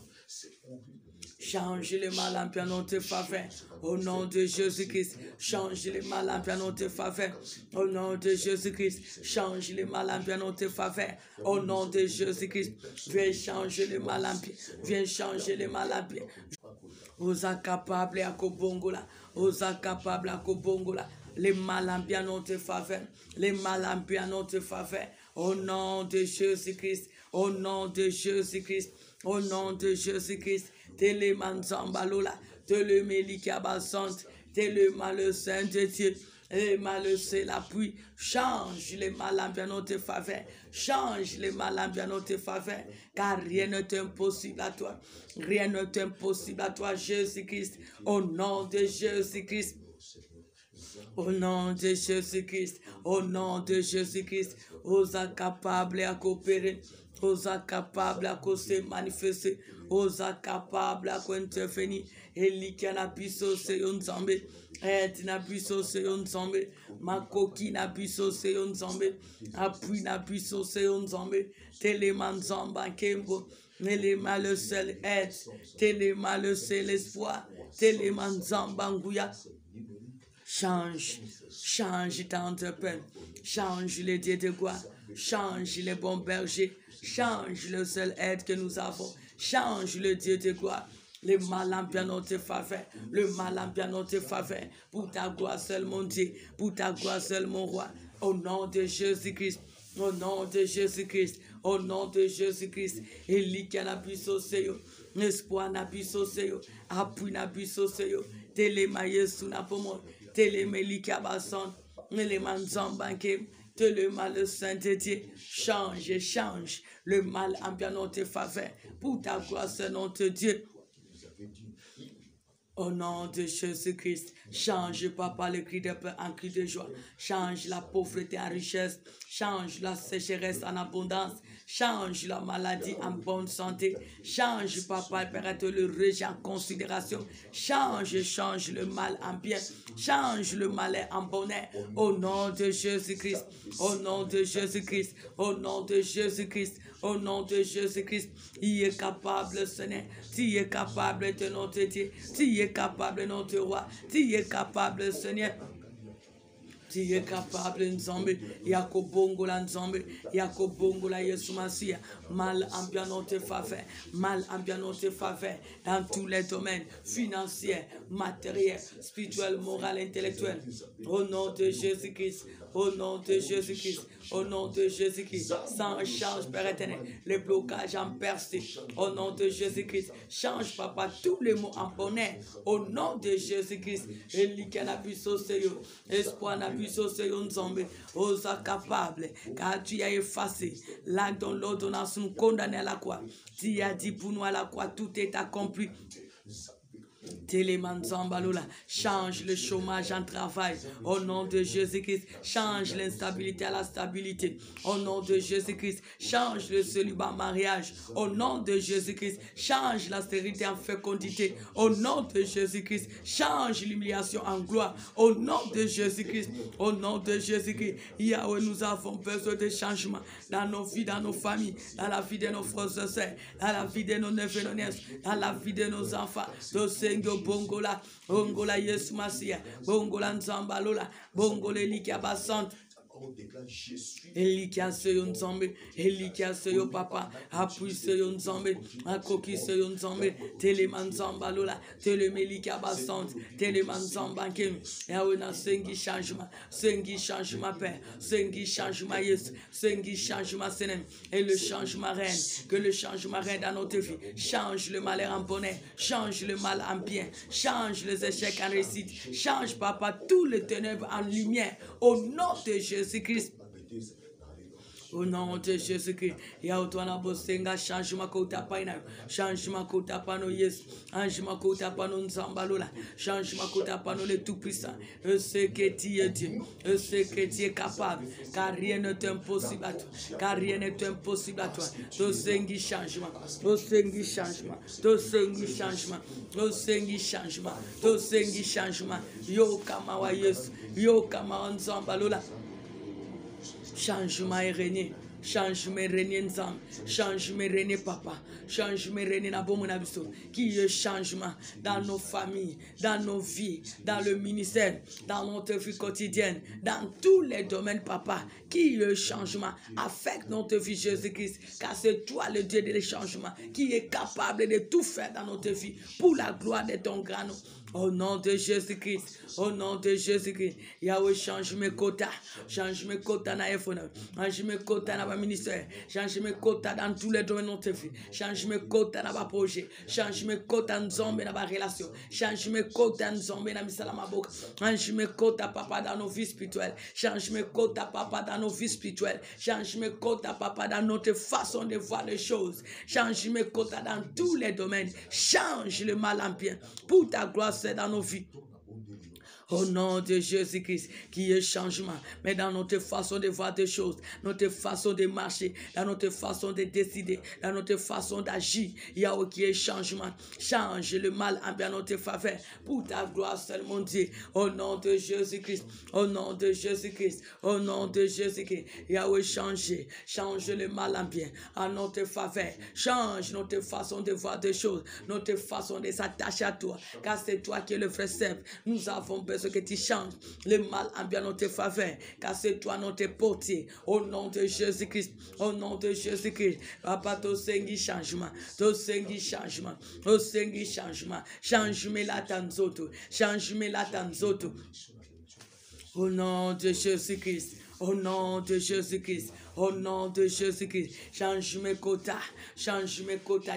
Change le mal en bien notre faveur. Au nom de Jésus-Christ, change le mal en bien notre faveur. Au nom de Jésus-Christ, change le mal en bien notre faveur. Au nom de Jésus-Christ, viens changer le mal en bien. Viens changer le mal en bien. Osa capable à Kobongola. Osa capable à Kobongola. Les mal en bien notre faveur. Les mal en bien notre faveur. Au nom de Jésus-Christ. Au nom de Jésus-Christ. Au nom de Jésus-Christ. Télémanzambalola, télémélikabasante, télémal saint de Dieu, et mal c'est l'appui, change les mal en bien notre faveur, change les mal en bien notre faveur, car rien n'est impossible à toi, rien n'est impossible à toi, Jésus-Christ, au nom de Jésus-Christ. Au nom de Jésus-Christ, au nom de Jésus-Christ, osa capable à coopérer, osa capable à se manifester, osa capable à intervenir, et l'ikana biso se yon zambe, et na biso se yon zambe, makoki na biso se yon zambe, appui na biso se yon zambe, téléman zamba kembo, téléman le seul aide, téléman le seul espoir, téléman zamba nguya. Change, change ta entreprise, change les dieux de gloire, change les bons bergers, change le seul aide que nous avons, change le Dieu de gloire. Le mal en bien notre faveur, le mal en bien notre faveur, pour ta gloire seul mon Dieu, pour ta gloire seul mon roi, au nom de Jésus-Christ, au nom de Jésus-Christ, au nom de Jésus-Christ, Elika na biso seyo, espoir na biso seyo, appui na biso seyo, telemaye suna pomo, télémélica basson, les manzambanke, le mal saint de Dieu, change, change le mal en bien notre faveur, pour ta gloire seul notre Dieu. Au nom de Jésus-Christ, change, papa, le cri de paix en cri de joie. Change la pauvreté en richesse. Change la sécheresse en abondance. Change la maladie en bonne santé. Change, papa, Père, le rejet en considération. Change, change le mal en bien. Change le malheur en bonheur. Au nom de Jésus-Christ. Au nom de Jésus-Christ. Au nom de Jésus-Christ. Au nom de Jésus-Christ. Il est capable, Seigneur. Tu es capable de notre Dieu. Tu es capable, notre roi. Tu es capable, Seigneur. Tu es capable, Nzambe. Yako bongo la Nzambe. Yako bongo la Yesu Masia. Mal en bien notre faveur. Mal en bien notre faveur. Dans tous les domaines. Financiers, matériels, spirituels, moral, intellectuel. Au nom de Jésus-Christ. Au nom de Jésus-Christ. Au nom de Jésus-Christ. Sans change, Père éternel. Les blocages en percé. Au nom de Jésus-Christ. Change, Papa, tous les mots en bonheur. Au nom de Jésus-Christ. Elika na biso seyo. Espoir na biso seyo Nzambe. Osa capable. Car tu as effacé l'acte dont l'ordonnance nous condamnait à la croix. Tu as dit pour nous à la croix, tout est accompli. Change le chômage en travail au nom de Jésus-Christ. Change l'instabilité à la stabilité au nom de Jésus-Christ. Change le célibat en mariage au nom de Jésus-Christ. Change la stérilité en fécondité au nom de Jésus-Christ. Change l'humiliation en gloire au nom de Jésus-Christ. Au nom de Jésus-Christ. Yahweh, nous avons besoin de changement dans nos vies, dans nos familles, dans la vie de nos frères et sœurs, dans la vie de nos neveux et nos nièces, dans la vie de nos enfants. Bongola, bongola Yesu Masia, bongola Nzamba Lola, bongola Elikia Basante. Elikia seyo Nzambe, Elikia seyo Papa, appuie seyo Nzambe, akoki seyo Nzambe, teleman Nzamba Lola, telemelikia Basante, teleman Nzamba Kem, Yahweh na sengi changement Père, sengi changement Yesu, sengi changement Senem, et le changement règne, que le changement règne dans notre vie, change le malheur en bonheur, change le mal en bien, change les échecs en réussite, change Papa tous les ténèbres en lumière, au nom de Jésus-Christ. Au nom de Jésus-Christ, Yahweh bosenga changement kota paina, changement kota pano yes, changement kota pano Nzambalola, changement kota pano le tout puissant. Je sais que tu es Dieu, je sais que tu es capable, car rien n'est impossible à toi, car rien n'est impossible à toi. Dosengi changement, dosengi changement, dosengi changement, dosengi changement, dosengi changement. Yo kama wa yes, yo kama Nzambalola. Changement et régner. Changement et régner ensemble. Changement et régner papa. Changement et régner na bon abisso. Qui y ait changement dans nos familles, dans nos vies, dans le ministère, dans notre vie quotidienne, dans tous les domaines papa. Qui y ait changement. Affecte notre vie Jésus-Christ. Car c'est toi le Dieu des changements qui est capable de tout faire dans notre vie pour la gloire de ton grand nom. Au nom de Jésus-Christ, au nom de Jésus-Christ, Yahweh change mes quotas na iPhone, change mes quotas dans ma ministère, change mes quotas dans tous les domaines de notre vie, change mes quotas dans ma projet, change mes quotas dans ma relation, change mes quotas dans ma misalamaboka, change mes quotas papa dans nos vies spirituelles, change mes quotas papa dans nos vies spirituelles, change mes quotas papa dans notre façon de voir les choses, change mes quotas dans tous les domaines, change le mal en bien pour ta gloire. C'est dans nos vies. Au nom de Jésus-Christ, qui est changement, mais dans notre façon de voir des choses, notre façon de marcher, dans notre façon de décider, dans notre façon d'agir, il y a qui est changement. Change le mal en bien notre faveur, pour ta gloire seul, mon Dieu. Au nom de Jésus-Christ, au nom de Jésus-Christ, au nom de Jésus-Christ, Yahweh, change le mal en bien, en notre faveur. Change notre façon de voir des choses, notre façon de s'attacher à toi, car c'est toi qui es le vrai serve. Nous avons besoin que tu changes le mal en bien notre faveur, car c'est toi notre portier. Au nom de Jésus-Christ, au nom de Jésus-Christ, papa, to sengi changement, to sengi changement, to sengi changement, change-moi la tanzoto, change-moi la tanzoto. Au nom de Jésus-Christ, au nom de Jésus-Christ, au nom de Jésus-Christ, change mes quotas,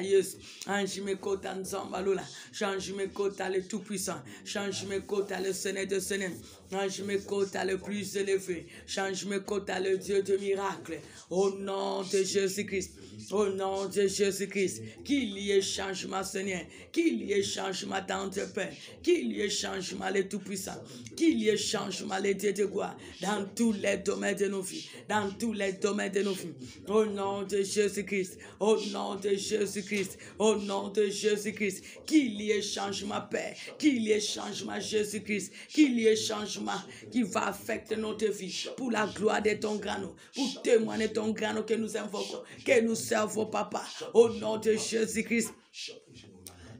yes, change mes quotas Nzambalola, change mes quotas le tout-puissant, change mes quotas le Seigneur de Seigneur, change mes quotas le plus élevé, change mes quotas le Dieu de miracle, au nom de Jésus-Christ. Au nom de Jésus-Christ, qu'il y ait changement, Seigneur, qu'il y ait changement dans tes pères, qu'il y ait changement, les tout-puissants, qu'il y ait changement, les dieux de gloire, dans tous les domaines de nos vies, dans tous les domaines de nos vies. Au nom de Jésus-Christ, au nom de Jésus-Christ, au nom de Jésus-Christ, qu'il y ait changement, Père, qu'il y ait changement, Jésus-Christ, qu'il y ait changement qui va affecter notre vie pour la gloire de ton grand nom, pour témoigner ton grand nom que nous invoquons, que nous servons, Papa, au nom de Jésus-Christ.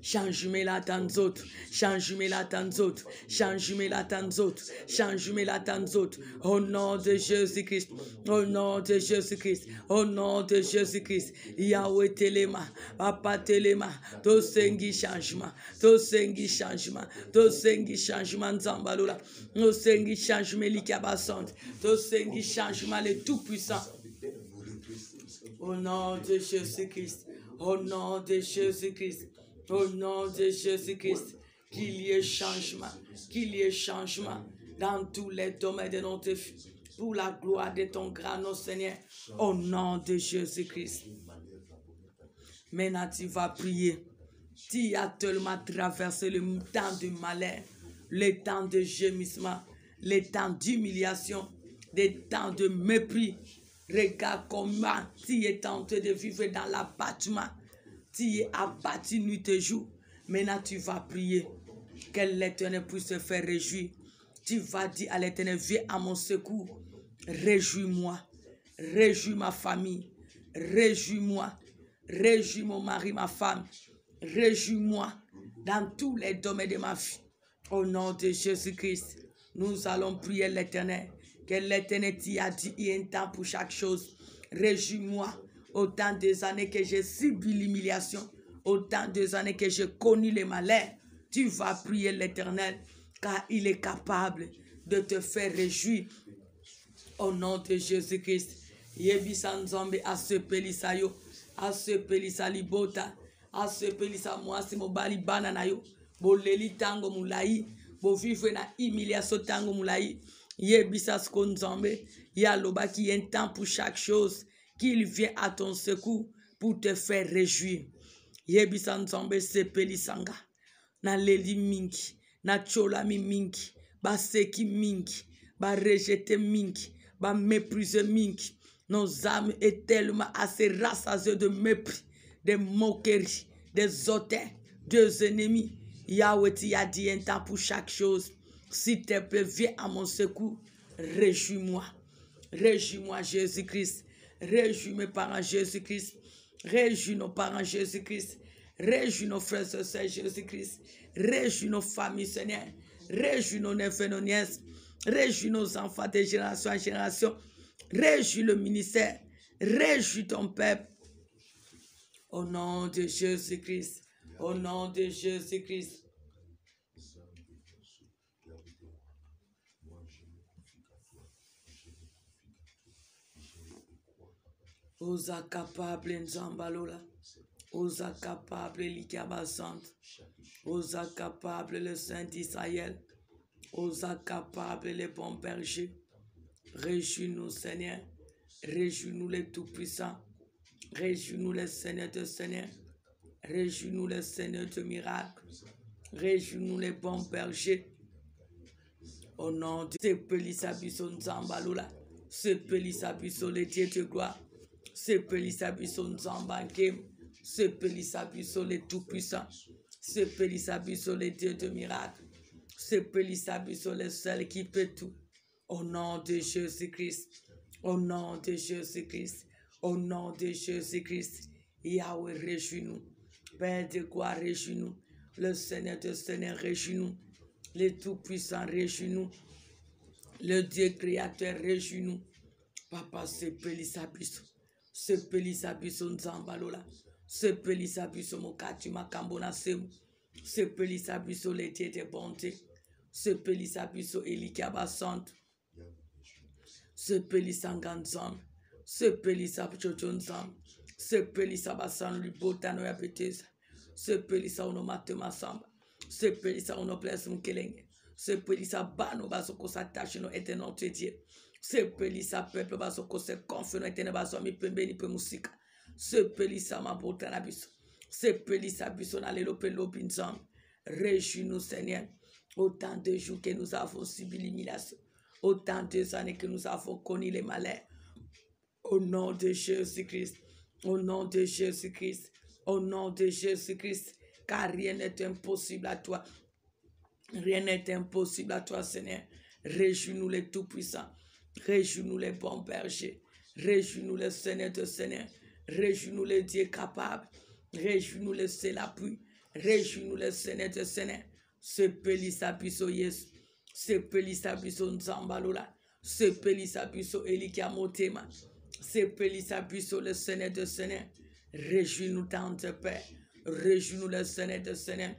Change-moi la tanzote. Change-moi la tanzote. Change-moi la tanzote. Change-moi la tanzote. Au nom de Jésus-Christ. Au nom de Jésus-Christ. Au nom de Jésus-Christ. Yahweh Telema. Papa Telema. To sengi changement. To sengi changement. To sengi changement Nzambalola. To sengi changement likabasante. To sengi changement le tout-puissant. Au nom de Jésus-Christ. Au nom de Jésus-Christ. Au nom de Jésus-Christ. Qu'il y ait changement. Qu'il y ait changement dans tous les domaines de notre vie. Pour la gloire de ton grand nom, Seigneur. Au nom de Jésus-Christ. Maintenant, tu vas prier. Tu as tellement traversé le temps de malheur, le temps de gémissement, le temps d'humiliation, le temps de mépris. Regarde comment tu es tenté de vivre dans l'abattement. Tu es abattu nuit et jour. Maintenant, tu vas prier. Que l'Éternel puisse se faire réjouir. Tu vas dire à l'Éternel, viens à mon secours. Réjouis-moi. Réjouis ma famille. Réjouis-moi. Réjouis mon mari, ma femme. Réjouis-moi dans tous les domaines de ma vie. Au nom de Jésus-Christ, nous allons prier l'Éternel. Que l'Éternel t'y a dit, il y a un temps pour chaque chose. Réjouis-moi. Autant des années que j'ai subi l'humiliation, autant des années que j'ai connu les malheurs, tu vas prier l'Éternel, car il est capable de te faire réjouir. Au nom de Jésus-Christ. Yebisa nzambe asepelisa yo, asepelisa libota, asepelisa mwasi mobali bana na yo, boleli tango mulai, bo vivre na humiliation tango mulai. Yebisa sko nzambe, yaloba qui y a un temps pour chaque chose, qu'il vient à ton secours pour te faire réjouir. Yebisa nzambe sepelisanga, na leli mingi, na cholami mingi, ba seki mingi, ba rejete mingi, ba mépriser mingi. Nos âmes est tellement assez rassasiées de mépris, de moqueries, des hautains, des ennemis. Yahweh t'y a dit un temps pour chaque chose. S'il te plaît, viens à mon secours. Réjouis-moi. Réjouis-moi, Jésus-Christ. Réjouis mes parents, Jésus-Christ. Réjouis nos parents, Jésus-Christ. Réjouis nos frères et sœurs, Jésus-Christ. Réjouis nos familles, Seigneur. Réjouis nos neveux et nos nièces. Réjouis nos enfants de génération en génération. Réjouis le ministère. Réjouis ton peuple. Au nom de Jésus-Christ. Au nom de Jésus-Christ. Osa capable Nzambalola. Osa capable l'Ikabasante. Osa capable le Saint d'Israël. Osa capable les bons bergers. Réjouis-nous, Seigneur. Réjouis-nous les tout-puissants. Réjouis-nous les Seigneurs de Seigneur. Réjouis-nous les Seigneurs de miracles. Réjouis-nous les bons bergers. Au nom de Sepelisa Biso Nzambalola. Sepelisa Biso le Dieu de gloire. Sepelisa Biso Nzambankem. Sepelisa Biso le tout-puissant. Sepelisa Biso le Dieu de miracles. Sepelisa Biso le seul qui peut tout. Au nom de Jésus-Christ. Au nom de Jésus-Christ. Au nom de Jésus-Christ. Yahweh, réjouis-nous. Père de gloire, réjouis-nous. Le Seigneur de Seigneur, réjouis-nous. Le Tout-Puissant, réjouis-nous. Le Dieu créateur, réjouis-nous. Papa, sepelisa biso. Sepelisa biso Nzambalola. Sepelisa biso mokati makambo na semu. Sepelisa biso le Dieu de bonté. Sepelisa biso elikabasante. Sepelisa nganzambe. Sepelisa chocho nzambe. Sepelisa basano libotano ya beteza. Sepelisa uno matema samba. Sepelisa uno place mkelenge. Sepelisa bano basoko s'attache no éternel Dieu. Sepelisa peuple basoko se confie no éternel baso mi pembe ni pe musika. Sepelisa mabota na biso. Sepelisa biso na lelo pe lobi nzambe. Réjouis-nous, Seigneur. Autant de jours que nous avons subi l'humiliation. Autant de années que nous avons connu les malheurs. Au nom de Jésus-Christ. Au nom de Jésus-Christ. Au nom de Jésus-Christ. Car rien n'est impossible à toi. Rien n'est impossible à toi, Seigneur. Réjouis-nous les tout-puissants. Réjouis-nous les bons bergers. Réjouis-nous les Seigneurs de Seigneur. Réjouis-nous les dieux capables. Réjouis-nous les seul appui. Réjouis-nous le Seigneur de Seigneur. Se pelisa biso Yesu. Se pelisa biso Nzambalola. Se pelisa biso Elikia Motema. Se pelisa biso le Seigneur de Seigneur. Réjouis-nous dans te Père. Réjouis-nous le Seigneur de Seigneur.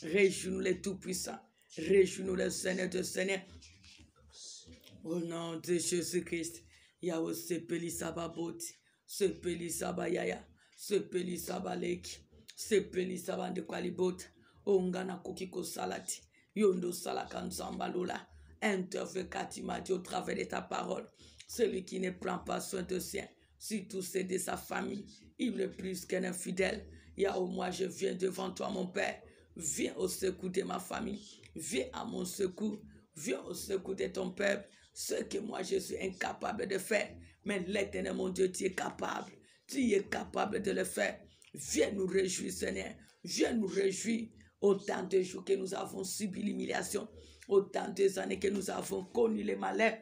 Réjouis-nous les tout-puissants. Réjouis-nous le Seigneur de Seigneur. Au nom de Jésus-Christ. Yahweh se pelisa baboti. Se pelisa bayaya. Se pelisa baleki. Se pelisa bande kwalibota. Ongana kokiko salati. Yondo salakanzambalola. Interfait Katimati au travers de ta parole. Celui qui ne prend pas soin de sien, surtout c'est de sa famille, il est plus qu'un infidèle. Yahweh, moi je viens devant toi mon Père. Viens au secours de ma famille. Viens à mon secours. Viens au secours de ton peuple. Ce que moi je suis incapable de faire. Mais l'Éternel mon Dieu, tu es capable. Tu es capable de le faire. Viens nous réjouir, Seigneur. Viens nous réjouir. Autant de jours que nous avons subi l'humiliation. Autant de années que nous avons connu les malheurs.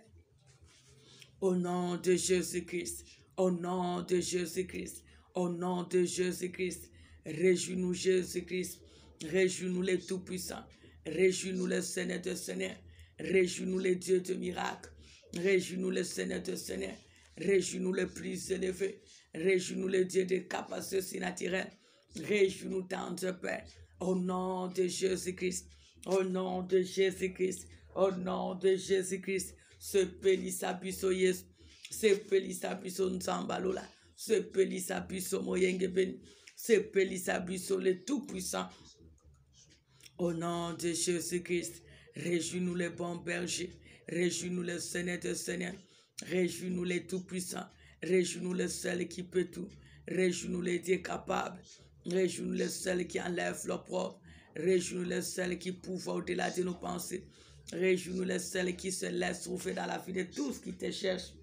Au nom de Jésus-Christ. Au nom de Jésus-Christ. Au nom de Jésus-Christ. Réjouis-nous, Jésus-Christ. Réjouis-nous les tout-puissants. Réjouis-nous le Seigneur de Seigneur. Réjouis-nous les dieux de miracles. Réjouis-nous le Seigneur de Seigneur. Réjouis-nous les plus élevés. Réjouis-nous les dieux de capacités surnaturelles. Réjouis-nous dans te Père. Au nom de Jésus-Christ. Au nom de Jésus-Christ. Au nom de Jésus-Christ. Se pelisa biso Yesu. Se pelisa biso Nzambalola. Se pelisa biso Moyengeben. Se pelisa biso le tout-puissant. Au nom de Jésus-Christ. Réjouis-nous les bons bergers. Réjouis-nous le Seigneur de Seigneur. Réjouis-nous les tout-puissants. Réjouis-nous le seul qui peut tout. Réjouis-nous les dieux capables. Réjouis-nous le seul qui enlève l'opprobre. Réjouis-nous le seul qui pouvoir au-delà de nos pensées. Réjouis-nous le seul qui se laisse trouver dans la vie de tous qui te cherchent.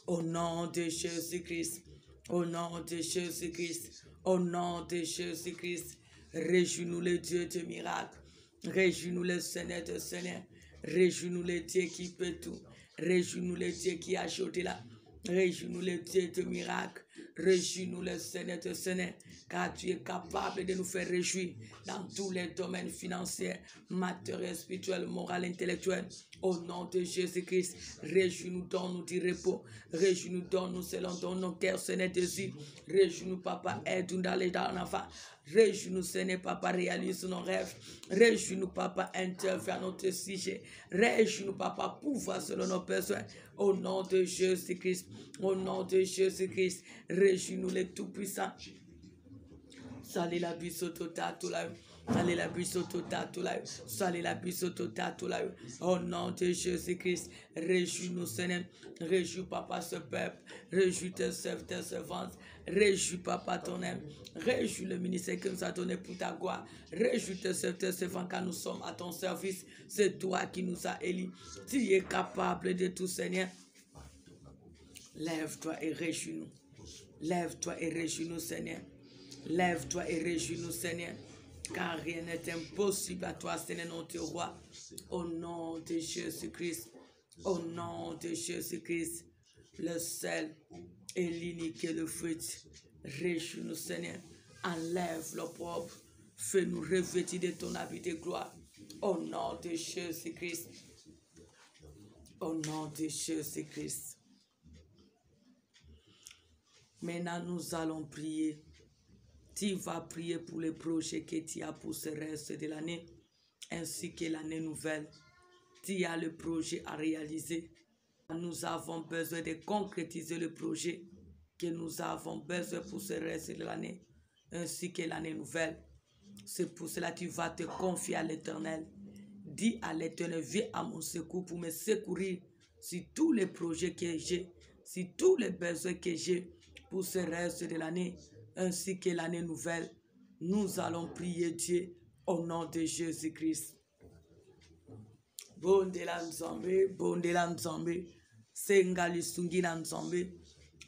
Au nom de Jésus-Christ. Au nom de Jésus-Christ. Au nom de Jésus-Christ. Réjouis-nous le Dieu de miracles. Réjouis-nous le Seigneur de Seigneur. Réjouis-nous le Dieu qui peut tout. Réjouis-nous le Dieu qui a jeté là. Réjouis-nous le Dieu de miracles. Réjouis-nous le Seigneur de Seigneur. Car tu es capable de nous faire réjouir dans tous les domaines financiers, matériels, spirituels, moraux, intellectuels. Au nom de Jésus-Christ, réjouis-nous, donne-nous du repos. Réjouis-nous, donne-nous selon ton nom, cœur, Seigneur, désir. Réjouis-nous, Papa, aide-nous dans les dans l'enfant. Réjouis-nous, Seigneur, Papa, réalise nos rêves. Réjouis-nous, Papa, intervient à notre sujet. Réjouis-nous, Papa, pouvoir selon nos besoins. Au nom de Jésus-Christ, au nom de Jésus-Christ, réjouis-nous les tout-puissants. Salé la bisoto tatula. Salé la bisoto tatula. Salé la bisoto tatula. Au nom de Jésus-Christ, réjouis-nous, Seigneur. Réjouis, Papa, ce peuple. Réjouis tes servants, tes servantes. Réjouis, Papa, ton âme. Réjouis le ministère que nous a donné pour ta gloire. Réjouis tes servants car nous sommes à ton service. C'est toi qui nous as élus. Tu es capable de tout, Seigneur. Lève-toi et réjouis-nous. Lève-toi et réjouis-nous, Seigneur. Lève-toi et réjouis-nous, Seigneur, car rien n'est impossible à toi, Seigneur, notre roi. Au nom de Jésus-Christ, au nom de Jésus-Christ, le seul et l'unique et le fruit. Réjouis-nous, Seigneur. Enlève l'opprobre. Fais-nous revêtir de ton habit de gloire. Au nom de Jésus-Christ. Au nom de Jésus-Christ. Maintenant, nous allons prier. Tu vas prier pour les projets que tu as pour ce reste de l'année, ainsi que l'année nouvelle. Tu as le projet à réaliser. Nous avons besoin de concrétiser le projet que nous avons besoin pour ce reste de l'année, ainsi que l'année nouvelle. C'est pour cela que tu vas te confier à l'Éternel. Dis à l'Éternel, viens à mon secours pour me secourir sur tous les projets que j'ai, sur tous les besoins que j'ai pour ce reste de l'année, ainsi que l'année nouvelle. Nous allons prier Dieu au nom de Jésus-Christ. Bondela nzambe, senga lisungi na nzambe,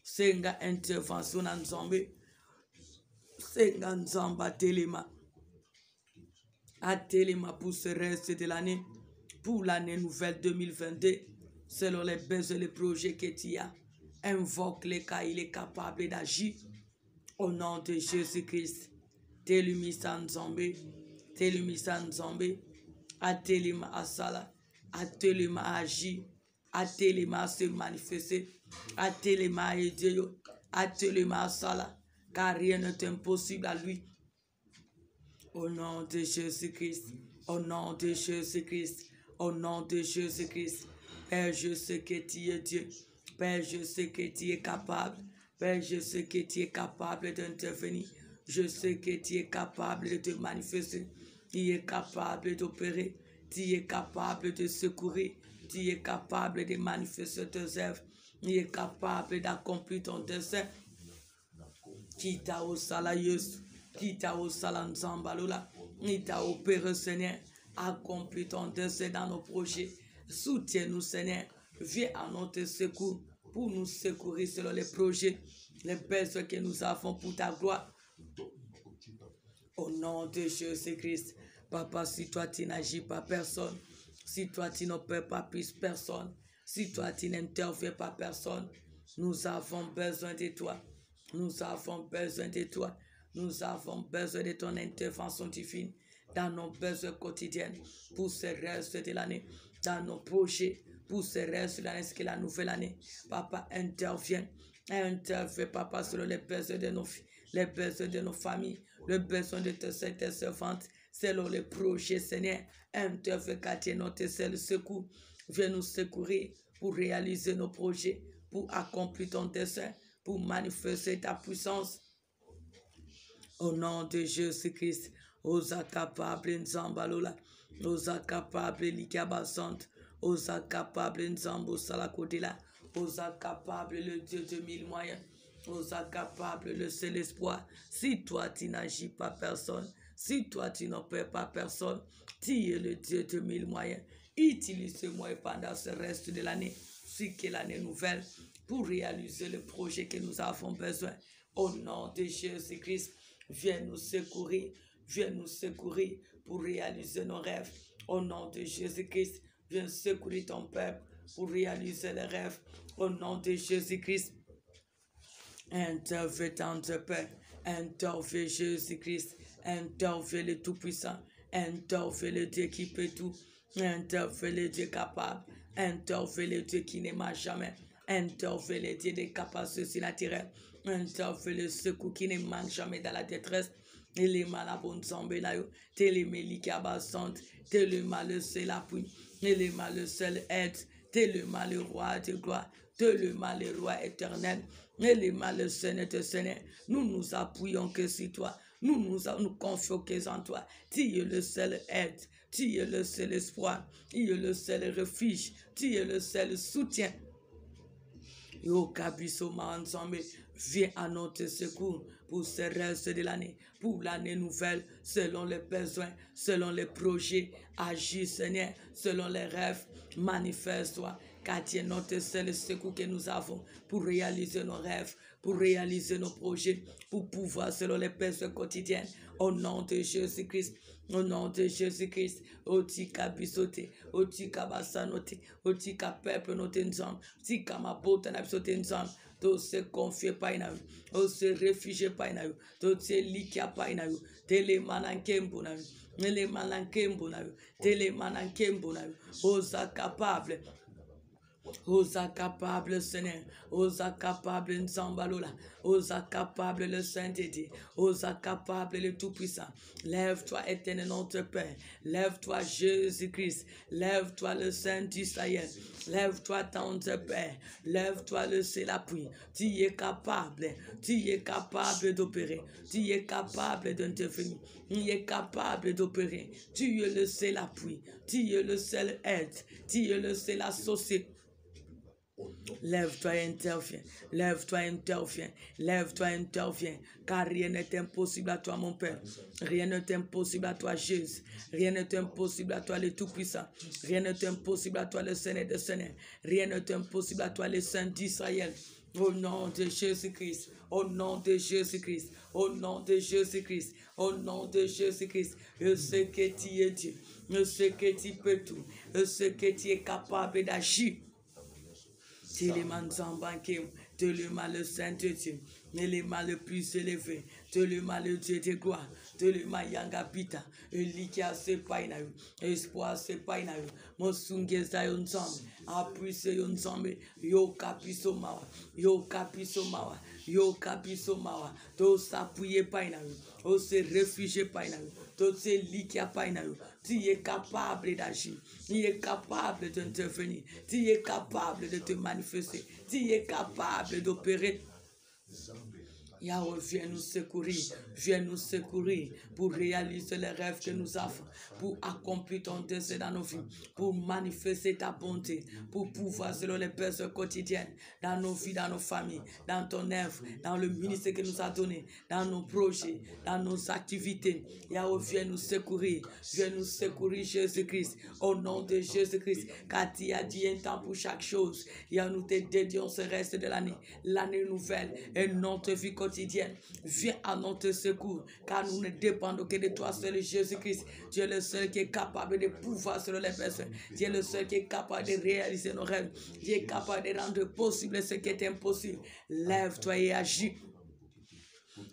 senga intervention na nzambe, senga nzamba telema, atelema pour ce reste de l'année, pour l'année nouvelle 2022, selon les besoins et les projets que tu as. Invoque-le car il est capable d'agir. Au nom de Jésus-Christ, Telumisa Nzambe, Telumisa Nzambe, Atelema Asala, Atelema Agi, Atelema se manifester, Atelema aider, Atelema Asala, car rien n'est impossible à lui. Au nom de Jésus-Christ, au nom de Jésus-Christ, au nom de Jésus-Christ, Père, je sais que tu es Dieu. Père, je sais que tu es capable. Père, je sais que tu es capable d'intervenir. Je sais que tu es capable de te manifester. Tu es capable d'opérer. Tu es capable de secourir. Tu es capable de manifester tes œuvres. Tu es capable d'accomplir ton dessein. Kita o sala Yesu, kita o sala Nzambalola, kita opéré Seigneur, accomplis ton dessein dans nos projets, soutiens-nous Seigneur, viens à notre secours pour nous secourir selon les projets, les besoins que nous avons pour ta gloire. Au nom de Jésus-Christ, Papa, si toi tu n'agis pas personne, si toi tu n'opères pas plus personne, si toi tu n'interviens pas personne, nous avons besoin de toi. Nous avons besoin de toi. Nous avons besoin de ton intervention divine dans nos besoins quotidiens pour ce reste de l'année, dans nos projets, pour ce reste de l'année, c'est la nouvelle année. Papa, interviens, Papa, sur les besoins de nos filles, les besoins de nos familles, le besoin de tes servantes, selon les projets, Seigneur. Interviens, car tu es notre seul secours. Viens nous secourir pour réaliser nos projets, pour accomplir ton dessein, pour manifester ta puissance. Au nom de Jésus-Christ, osa capable Nzambalola, osa capable Likabasante, osa capable Nzambo Salakodila, osa capable le Dieu de mille moyens, osa capable le seul espoir. Si toi tu n'agis pas personne, si toi tu n'opères pas personne, tu es le Dieu de mille moyens. Utilise ce moyen pendant ce reste de l'année, si que l'année nouvelle, pour réaliser le projet que nous avons besoin. Au nom de Jésus-Christ, viens nous secourir pour réaliser nos rêves. Au nom de Jésus-Christ, viens secourir ton peuple pour réaliser les rêves. Au nom de Jésus-Christ, interviens dans ton Père, interviens Jésus-Christ, interviens le Tout-Puissant, interviens le Dieu qui peut tout, interviens le Dieu capable, interviens le Dieu qui ne marche jamais. Interviens les dieux des capacités surnaturelles. Interviens le secours qui ne manque jamais dans la détresse. Et les malabons zambelayo. Télémé likabasante. Téléma le seul appui. Téléma le seul aide. Téléma le roi de gloire. Téléma le roi éternel. Téléma le Seigneur de Seigneur. Nous nous appuyons que sur toi. Nous confions que en toi. Tu es le seul aide. Tu es le seul espoir. Tu es le seul refuge. Tu es le seul soutien. Yo Kabisoma ensemble, viens à notre secours pour ce reste de l'année, pour l'année nouvelle, selon les besoins, selon les projets. Agis Seigneur, selon les rêves, manifeste-toi, car tu es notre seul secours que nous avons pour réaliser nos rêves, pour réaliser nos projets, pour pouvoir selon les besoins quotidiens. Au nom de Jésus-Christ. Au nom de Jésus-Christ, otika bisote, otika basanote, otika peuple note nzam, tika mabota na bisote nzam, to se confie pa ina, to se réfugier pa ina, to se likia pa ina, tele manankembo na, tele manankembo na, tele manankembo na, osa capable. Osa capable Seigneur, osa capable Nzambalola, osa capable le Saint-Dieu, osa capable le Tout-Puissant. Lève-toi éternel notre Père, lève-toi Jésus-Christ, lève-toi le Saint d'Israël, lève-toi tendre Père, lève-toi le seul appui. Tu es capable d'opérer, tu es capable d'intervenir, tu es capable d'opérer, tu es le seul appui, tu es le seul aide, tu es le seul associé. Lève-toi et interviens, lève-toi et interviens, lève-toi et interviens, car rien n'est impossible à toi mon Père, rien n'est impossible à toi Jésus, rien n'est impossible à toi le Tout-Puissant, rien n'est impossible à toi le Seigneur des Seigneurs, rien n'est impossible à toi le Saint d'Israël. Au nom de Jésus-Christ, au nom de Jésus-Christ, au nom de Jésus-Christ, au nom de Jésus-Christ, je sais que tu es Dieu, je sais que tu peux tout, je sais que tu es capable d'agir. Téléman Zambankim, Téléma le Saint-Dieu, Téléma le plus élevé, Telema le Dieu de gloire. Telema yanga pita. Elikia se paina yo. Espoir se paina yo. Mosungeza yo nzambe. Appuise yo nzambe. Yo kapiso mawa. Yo kapiso mawa. Yo kapiso mawa. To s'appuyer paina yo. To se réfugier paina yo. To se likia paina yo. Tu es capable d'agir. Tu es capable d'intervenir. Tu es capable de te manifester. Tu es capable d'opérer. Yahweh, viens nous secourir pour réaliser les rêves que nous avons, pour accomplir ton dessein dans nos vies, pour manifester ta bonté, pour pouvoir selon les besoins quotidiennes dans nos vies, dans nos familles, dans ton œuvre, dans le ministère que nous a donné, dans nos projets, dans nos activités. Yahweh, viens nous secourir, Jésus-Christ, au nom de Jésus-Christ, car tu as dit un temps pour chaque chose. Yahweh, nous te dédions ce reste de l'année nouvelle et notre vie quotidienne. Viens à notre secours, car nous ne dépendons que de toi seul, Jésus-Christ. Tu es le seul qui est capable de pouvoir selon les personnes. Tu es le seul qui est capable de réaliser nos rêves. Tu es capable de rendre possible ce qui est impossible. Lève-toi et agis.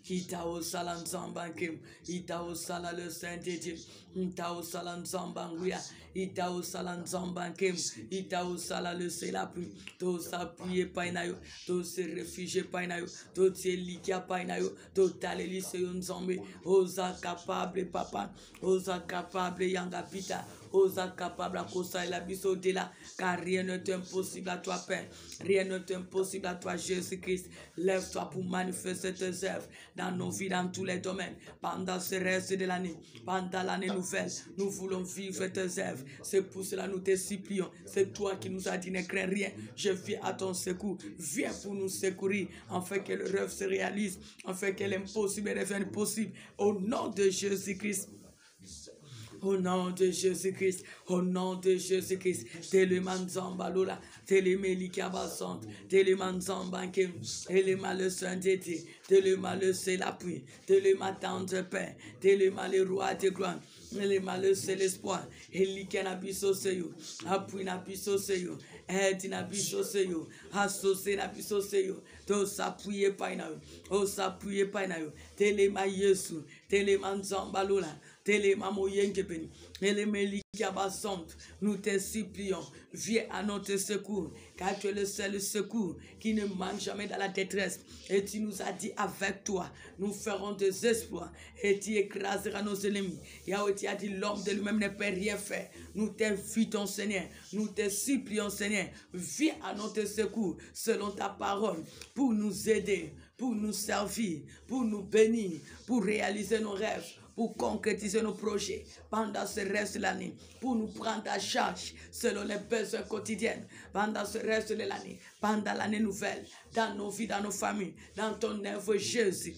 Itao salan zambankim, Itao sala le Saint de Dieu, Itao salan zambanguya, Itao salan zambankim, Itao sala le Selapu, to s'appuyer painayo, to se réfugier painayo, to se likia painayo, to taleli se yon zombe, osa capable papa, osa capable yangapita. Osa capable à causa et la biso de là, car rien n'est impossible à toi, Père. Rien n'est impossible à toi, Jésus-Christ. Lève-toi pour manifester tes œuvres dans nos vies, dans tous les domaines. Pendant ce reste de l'année, pendant l'année nouvelle, nous voulons vivre tes œuvres. C'est pour cela que nous te supplions. C'est toi qui nous as dit ne crains rien. Je viens à ton secours. Viens pour nous secourir, afin que le rêve se réalise, afin que l'impossible devienne possible. Au nom de Jésus-Christ. Au nom de Jésus-Christ, au nom de Jésus-Christ, Telemanzambalula, Telemelikabasant, Telemanzambankem, Telema le Saint-Dété, Telema le Célapui, Telema tendre Père, Telema le roi de gloire, Telema le l'espoir, Elikanabiso Seyo, Apui Nabiso Seyo, Aide Nabiso Seyo, Associé Nabiso Seyo, to s'appuyer painayo, o s'appuyer painayo, Telema Yesu, Telemanzambalula, nous te supplions, viens à notre secours, car tu es le seul secours qui ne manque jamais dans la détresse. Et tu nous as dit, avec toi, nous ferons des exploits et tu écraseras nos ennemis. Yahweh, tu as dit, l'homme de lui-même ne peut rien faire. Nous t'invitons, Seigneur, nous te supplions, Seigneur, viens à notre secours selon ta parole pour nous aider, pour nous servir, pour nous bénir, pour réaliser nos rêves, pour concrétiser nos projets pendant ce reste de l'année, pour nous prendre à charge selon les besoins quotidiens, pendant ce reste de l'année, pendant l'année nouvelle, dans nos vies, dans nos familles, dans ton œuvre, Jésus.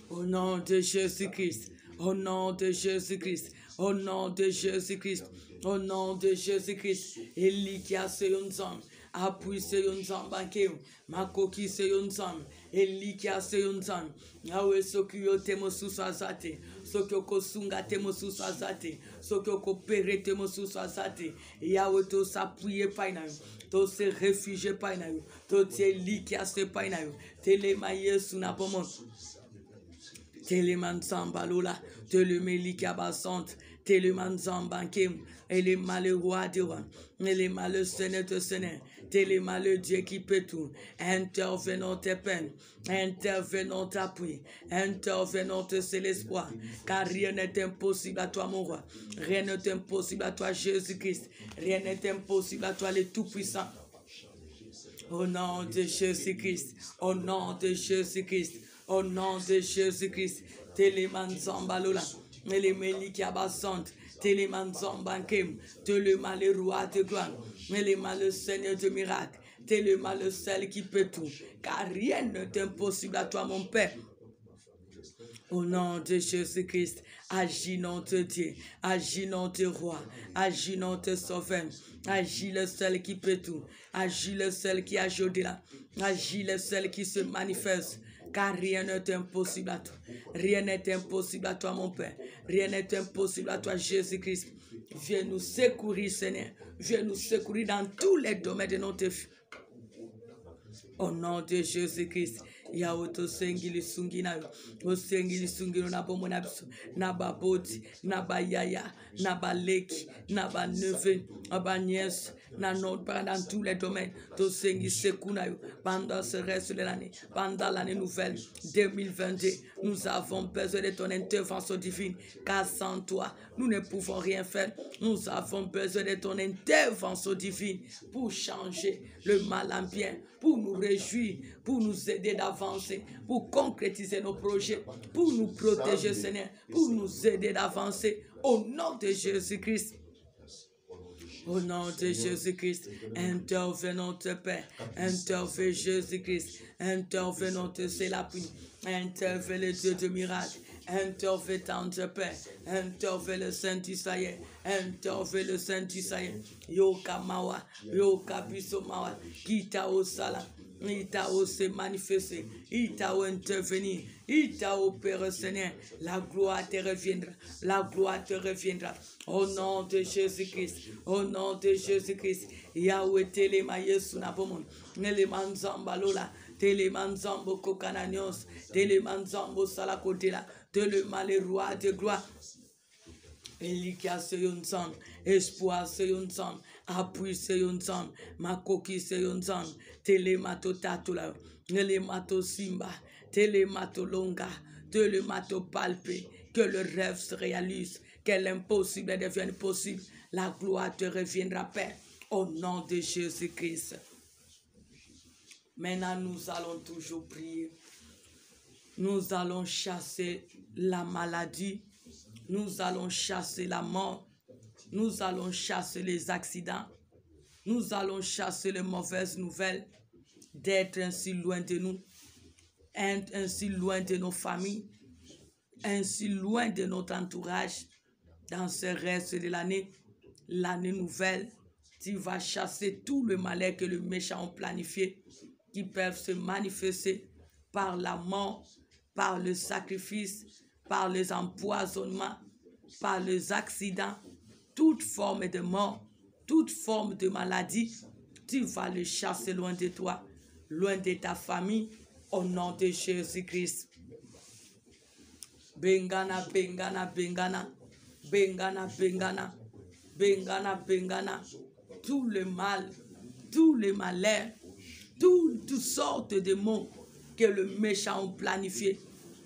Au nom de Jésus-Christ, au nom de Jésus-Christ, au nom de Jésus-Christ, au nom de Jésus-Christ, Elikia Seyonzam, appuie Seyonzam Bankeo, Makoki Seyonzam, Elikia Seyonzam, Awe Sokyo Temosus Azate, Sokyo Kosunga Temosus Azate, Sokyo Kopere Temosus Azate, Yahweh to s'appuyer painayo, to se réfugier painayo, to te Elikia se painayo, Telema Yesu na pomon. Teleman Zambalula, Telemelikia Basante, Teleman Zambankem, et les malheureux de roi, et les malheureux Seigneur de Seigneur, Téléma le Dieu qui peut tout, intervenons tes peines, intervenons t'appui, intervenons te c'est l'espoir, car rien n'est impossible à toi mon roi, rien n'est impossible à toi Jésus-Christ, rien n'est impossible à toi le Tout-Puissant. Au nom de Jésus-Christ, au nom de Jésus-Christ, au nom de Jésus-Christ, Téléman Zambalula, et les Melikia Basante, Téléman Zambankem, Téléma le roi de gloire, Téléma le Seigneur de miracles, Téléma le seul qui peut tout, car rien n'est impossible à toi mon Père. Au nom de Jésus-Christ, agis notre Dieu, agis notre roi, agis notre sauveur, agis le seul qui peut tout, agis le seul qui agit au-delà, agis le seul qui se manifeste. Car rien n'est impossible à toi. Rien n'est impossible à toi, mon Père. Rien n'est impossible à toi, Jésus-Christ. Viens nous secourir, Seigneur. Viens nous secourir dans tous les domaines de notre vie. Au nom de Jésus-Christ. Ya oto sengili sungi na o sengili sungi na bomo na biso na baboti na bayaya na baleki na baneve na banies na notre Père dans tous les domaines. To sengi sekuna yo pendant ce reste de l'année, pendant l'année nouvelle 2022, nous avons besoin de ton intervention divine, car sans toi, nous ne pouvons rien faire. Nous avons besoin de ton intervention divine pour changer le mal en bien, pour nous réjouir, pour nous aider d'avancer, pour concrétiser nos projets, pour nous protéger, Seigneur, pour nous aider d'avancer. Au nom de Jésus-Christ. Au nom de Jésus-Christ, intervenons te Père, intervenons Jésus-Christ, intervenons te c'est la pluie, intervenons le Dieu de miracle, intervenons te Père, intervenons le Saint-Isaïe, intervenons le Saint-Isaïe, Yoka Mawa, Yoka Bisomawa, Kita Osala. Il t'a osé manifester, il t'a intervenir, il t'a opéré, Seigneur. La gloire te reviendra, la gloire te reviendra. Au nom de Jésus-Christ, au nom de Jésus-Christ. Yahweh telema Yesu na bomon, nelemanzamba lola, telemanzambo kokananios, telemanzambo salakotela, telema le roi de gloire. Elikia se yon sang, espoir se yon sang, appui se yon sang, makoki se yon sang, telemato tatula, telemato simba, telemato longa, telemato palpé, que le rêve se réalise, que l'impossible devienne possible, la gloire te reviendra, Père, au nom de Jésus-Christ. Maintenant, nous allons toujours prier. Nous allons chasser la maladie. Nous allons chasser la mort. Nous allons chasser les accidents. Nous allons chasser les mauvaises nouvelles d'être ainsi loin de nous, ainsi loin de nos familles, ainsi loin de notre entourage. Dans ce reste de l'année nouvelle, tu vas chasser tout le malheur que le méchant a planifié, qui peuvent se manifester par la mort, par le sacrifice, par les empoisonnements, par les accidents, toute forme de mort, toute forme de maladie, tu vas le chasser loin de toi, loin de ta famille, au nom de Jésus-Christ. Bengana, bengana, bengana, bengana, bengana, bengana, bengana, tout le mal, tout le malheur, toutes sortes de mots que le méchant a planifié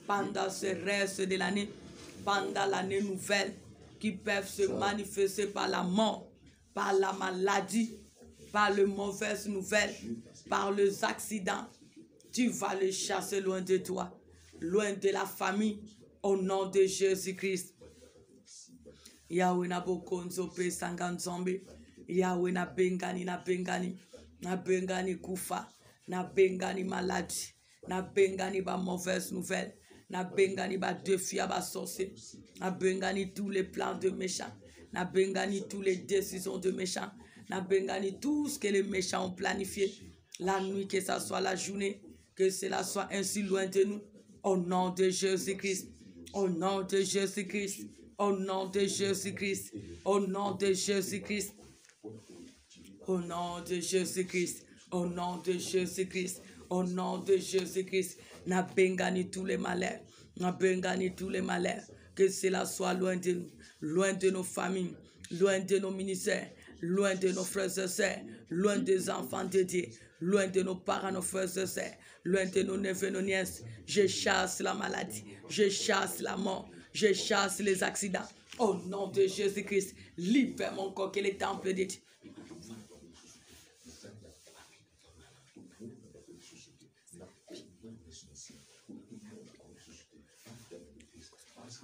pendant ce reste de l'année, pendant l'année nouvelle, qui peuvent se manifester par la mort, par la maladie, par les mauvaises nouvelles, par les accidents. Tu vas les chasser loin de toi, loin de la famille, au nom de Jésus-Christ. Yahweh na bokonzo pe sanganzombe, Yahweh na bengani, na bengani kufa, na bengani maladie, na bengani ba mauvaise nouvelle, na bengani ba défi ba sorcier, na bengani tous les plans de méchants, na bengani toutes les décisions de méchants, na bengani tout ce que les méchants ont planifié, la nuit, que ça soit la journée, que cela soit ainsi loin de nous, au nom de Jésus-Christ, au nom de Jésus-Christ, au nom de Jésus-Christ, au nom de Jésus-Christ, au nom de Jésus-Christ, au nom de Jésus-Christ, au nom de Jésus-Christ, n'a bengani tous les malheurs, n'a bengani tous les malheurs, que cela soit loin de nous, loin de nos familles, loin de nos ministères, loin de nos frères et sœurs, loin des enfants de Dieu, loin de nos parents, nos frères et sœurs, loin de nos neveux, nos nièces. Je chasse la maladie, je chasse la mort, je chasse les accidents. Au nom de Jésus-Christ, libère mon corps que le temple de Dieu.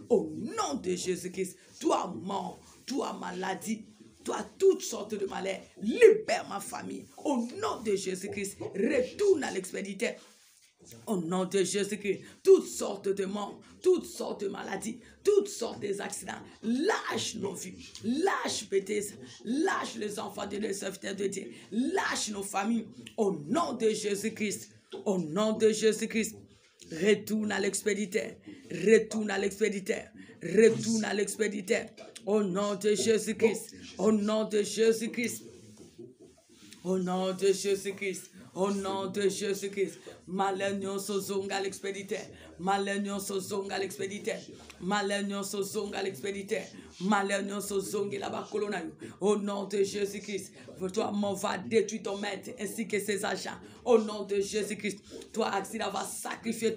Au nom de Jésus-Christ, toi mort, toi maladie, toi toutes sortes de malheurs, libère ma famille. Au nom de Jésus-Christ, retourne à l'expéditeur. Au nom de Jésus-Christ, toutes sortes de morts, toutes sortes de maladies, toutes sortes d'accidents, lâche nos vies, lâche Bethesda, lâche les enfants de les serviteurs de Dieu, lâche nos familles. Au nom de Jésus-Christ, au nom de Jésus-Christ, retourne à l'expéditeur, retourne à l'expéditeur, retourne à l'expéditeur. Au nom de Jésus-Christ, au nom de Jésus-Christ, au nom de Jésus-Christ, Au nom de Jésus-Christ. Malenion sozonga l'expéditeur. Malenion sozonga l'expéditeur. Malenion sozonga l'expéditeur. Malenion sozonga là-bas colonayo. Au nom de Jésus-Christ. Toi, mon va détruire ton maître ainsi que ses agents. Au nom de Jésus-Christ. Toi, accident va sacrifier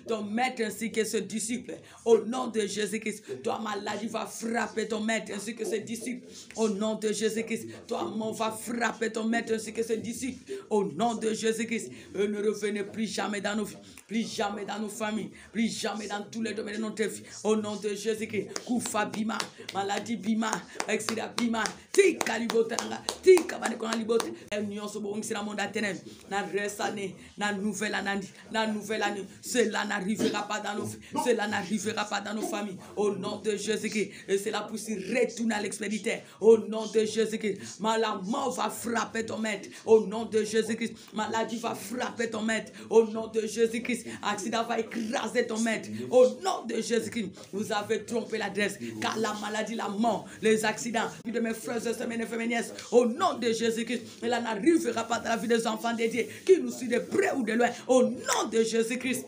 ton maître ainsi que ses disciples. Au nom de Jésus-Christ. Toi, maladie va frapper ton maître ainsi que ses disciples. Au nom de Jésus-Christ. Toi, mon va frapper ton maître ainsi que ses disciples. Au nom de Jésus-Christ. Ne revenez plus jamais dans nos vies. Plus jamais dans nos familles. Plus jamais dans tous les domaines de notre vie. Au nom de Jésus-Christ. Koufa bima. Maladie bima. Accident bima. Tika libotanga. Tika banekona libote. Union so bon c'est monde atteint. Na reste année. Na nouvelle année. La nouvelle année. Cela n'arrivera pas dans nos vies. Cela n'arrivera pas dans nos familles. Au nom de Jésus-Christ. Et c'est la possible retourner à l'expéditeur. Au nom de Jésus-Christ. La mort va frapper ton maître. Au nom de Jésus-Christ. Maladie va frapper ton maître. Au nom de Jésus-Christ. Accident va écraser ton maître. Au nom de Jésus-Christ. Vous avez trompé l'adresse. Car la maladie, la mort, les accidents de mes frères et sœurs, mes neveux, mes nièces. Au nom de Jésus-Christ. Cela n'arrivera pas dans la vie des enfants dédiés qui nous suivent de près ou de loin. Au nom de Jésus-Christ.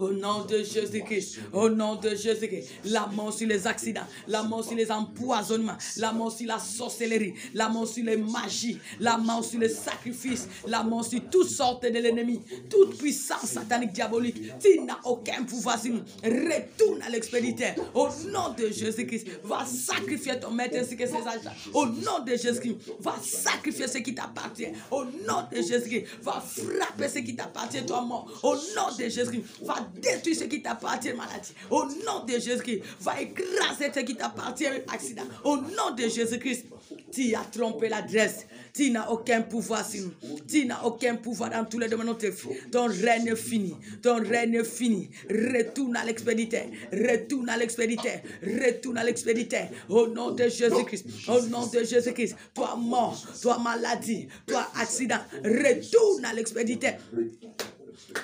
Au nom de Jésus-Christ, au nom de Jésus-Christ, la mort sur les accidents, la mort sur les empoisonnements, la mort sur la sorcellerie, la mort sur les magies, la mort sur les sacrifices, la mort sur toutes sortes de l'ennemi, toute puissance satanique diabolique, tu n'as aucun pouvoir sur nous. Retourne à l'expéditeur, au nom de Jésus-Christ, va sacrifier ton maître ainsi que ses agents, au nom de Jésus-Christ, va sacrifier ce qui t'appartient, au nom de Jésus-Christ, va frapper ce qui t'appartient, toi mort, au nom de Jésus-Christ, va détruire ce qui t'appartient, maladie. Au nom de Jésus-Christ, va écraser ce qui t'appartient, accident. Au nom de Jésus-Christ, tu as trompé l'adresse. Tu n'as aucun pouvoir sur nous. Tu n'as aucun pouvoir dans tous les domaines de notre vie. Ton règne est fini. Ton règne est fini. Retourne à l'expéditeur. Retourne à l'expéditeur. Retourne à l'expéditeur. Au nom de Jésus-Christ. Au nom de Jésus-Christ. Toi mort. Toi maladie. Toi accident. Retourne à l'expéditeur.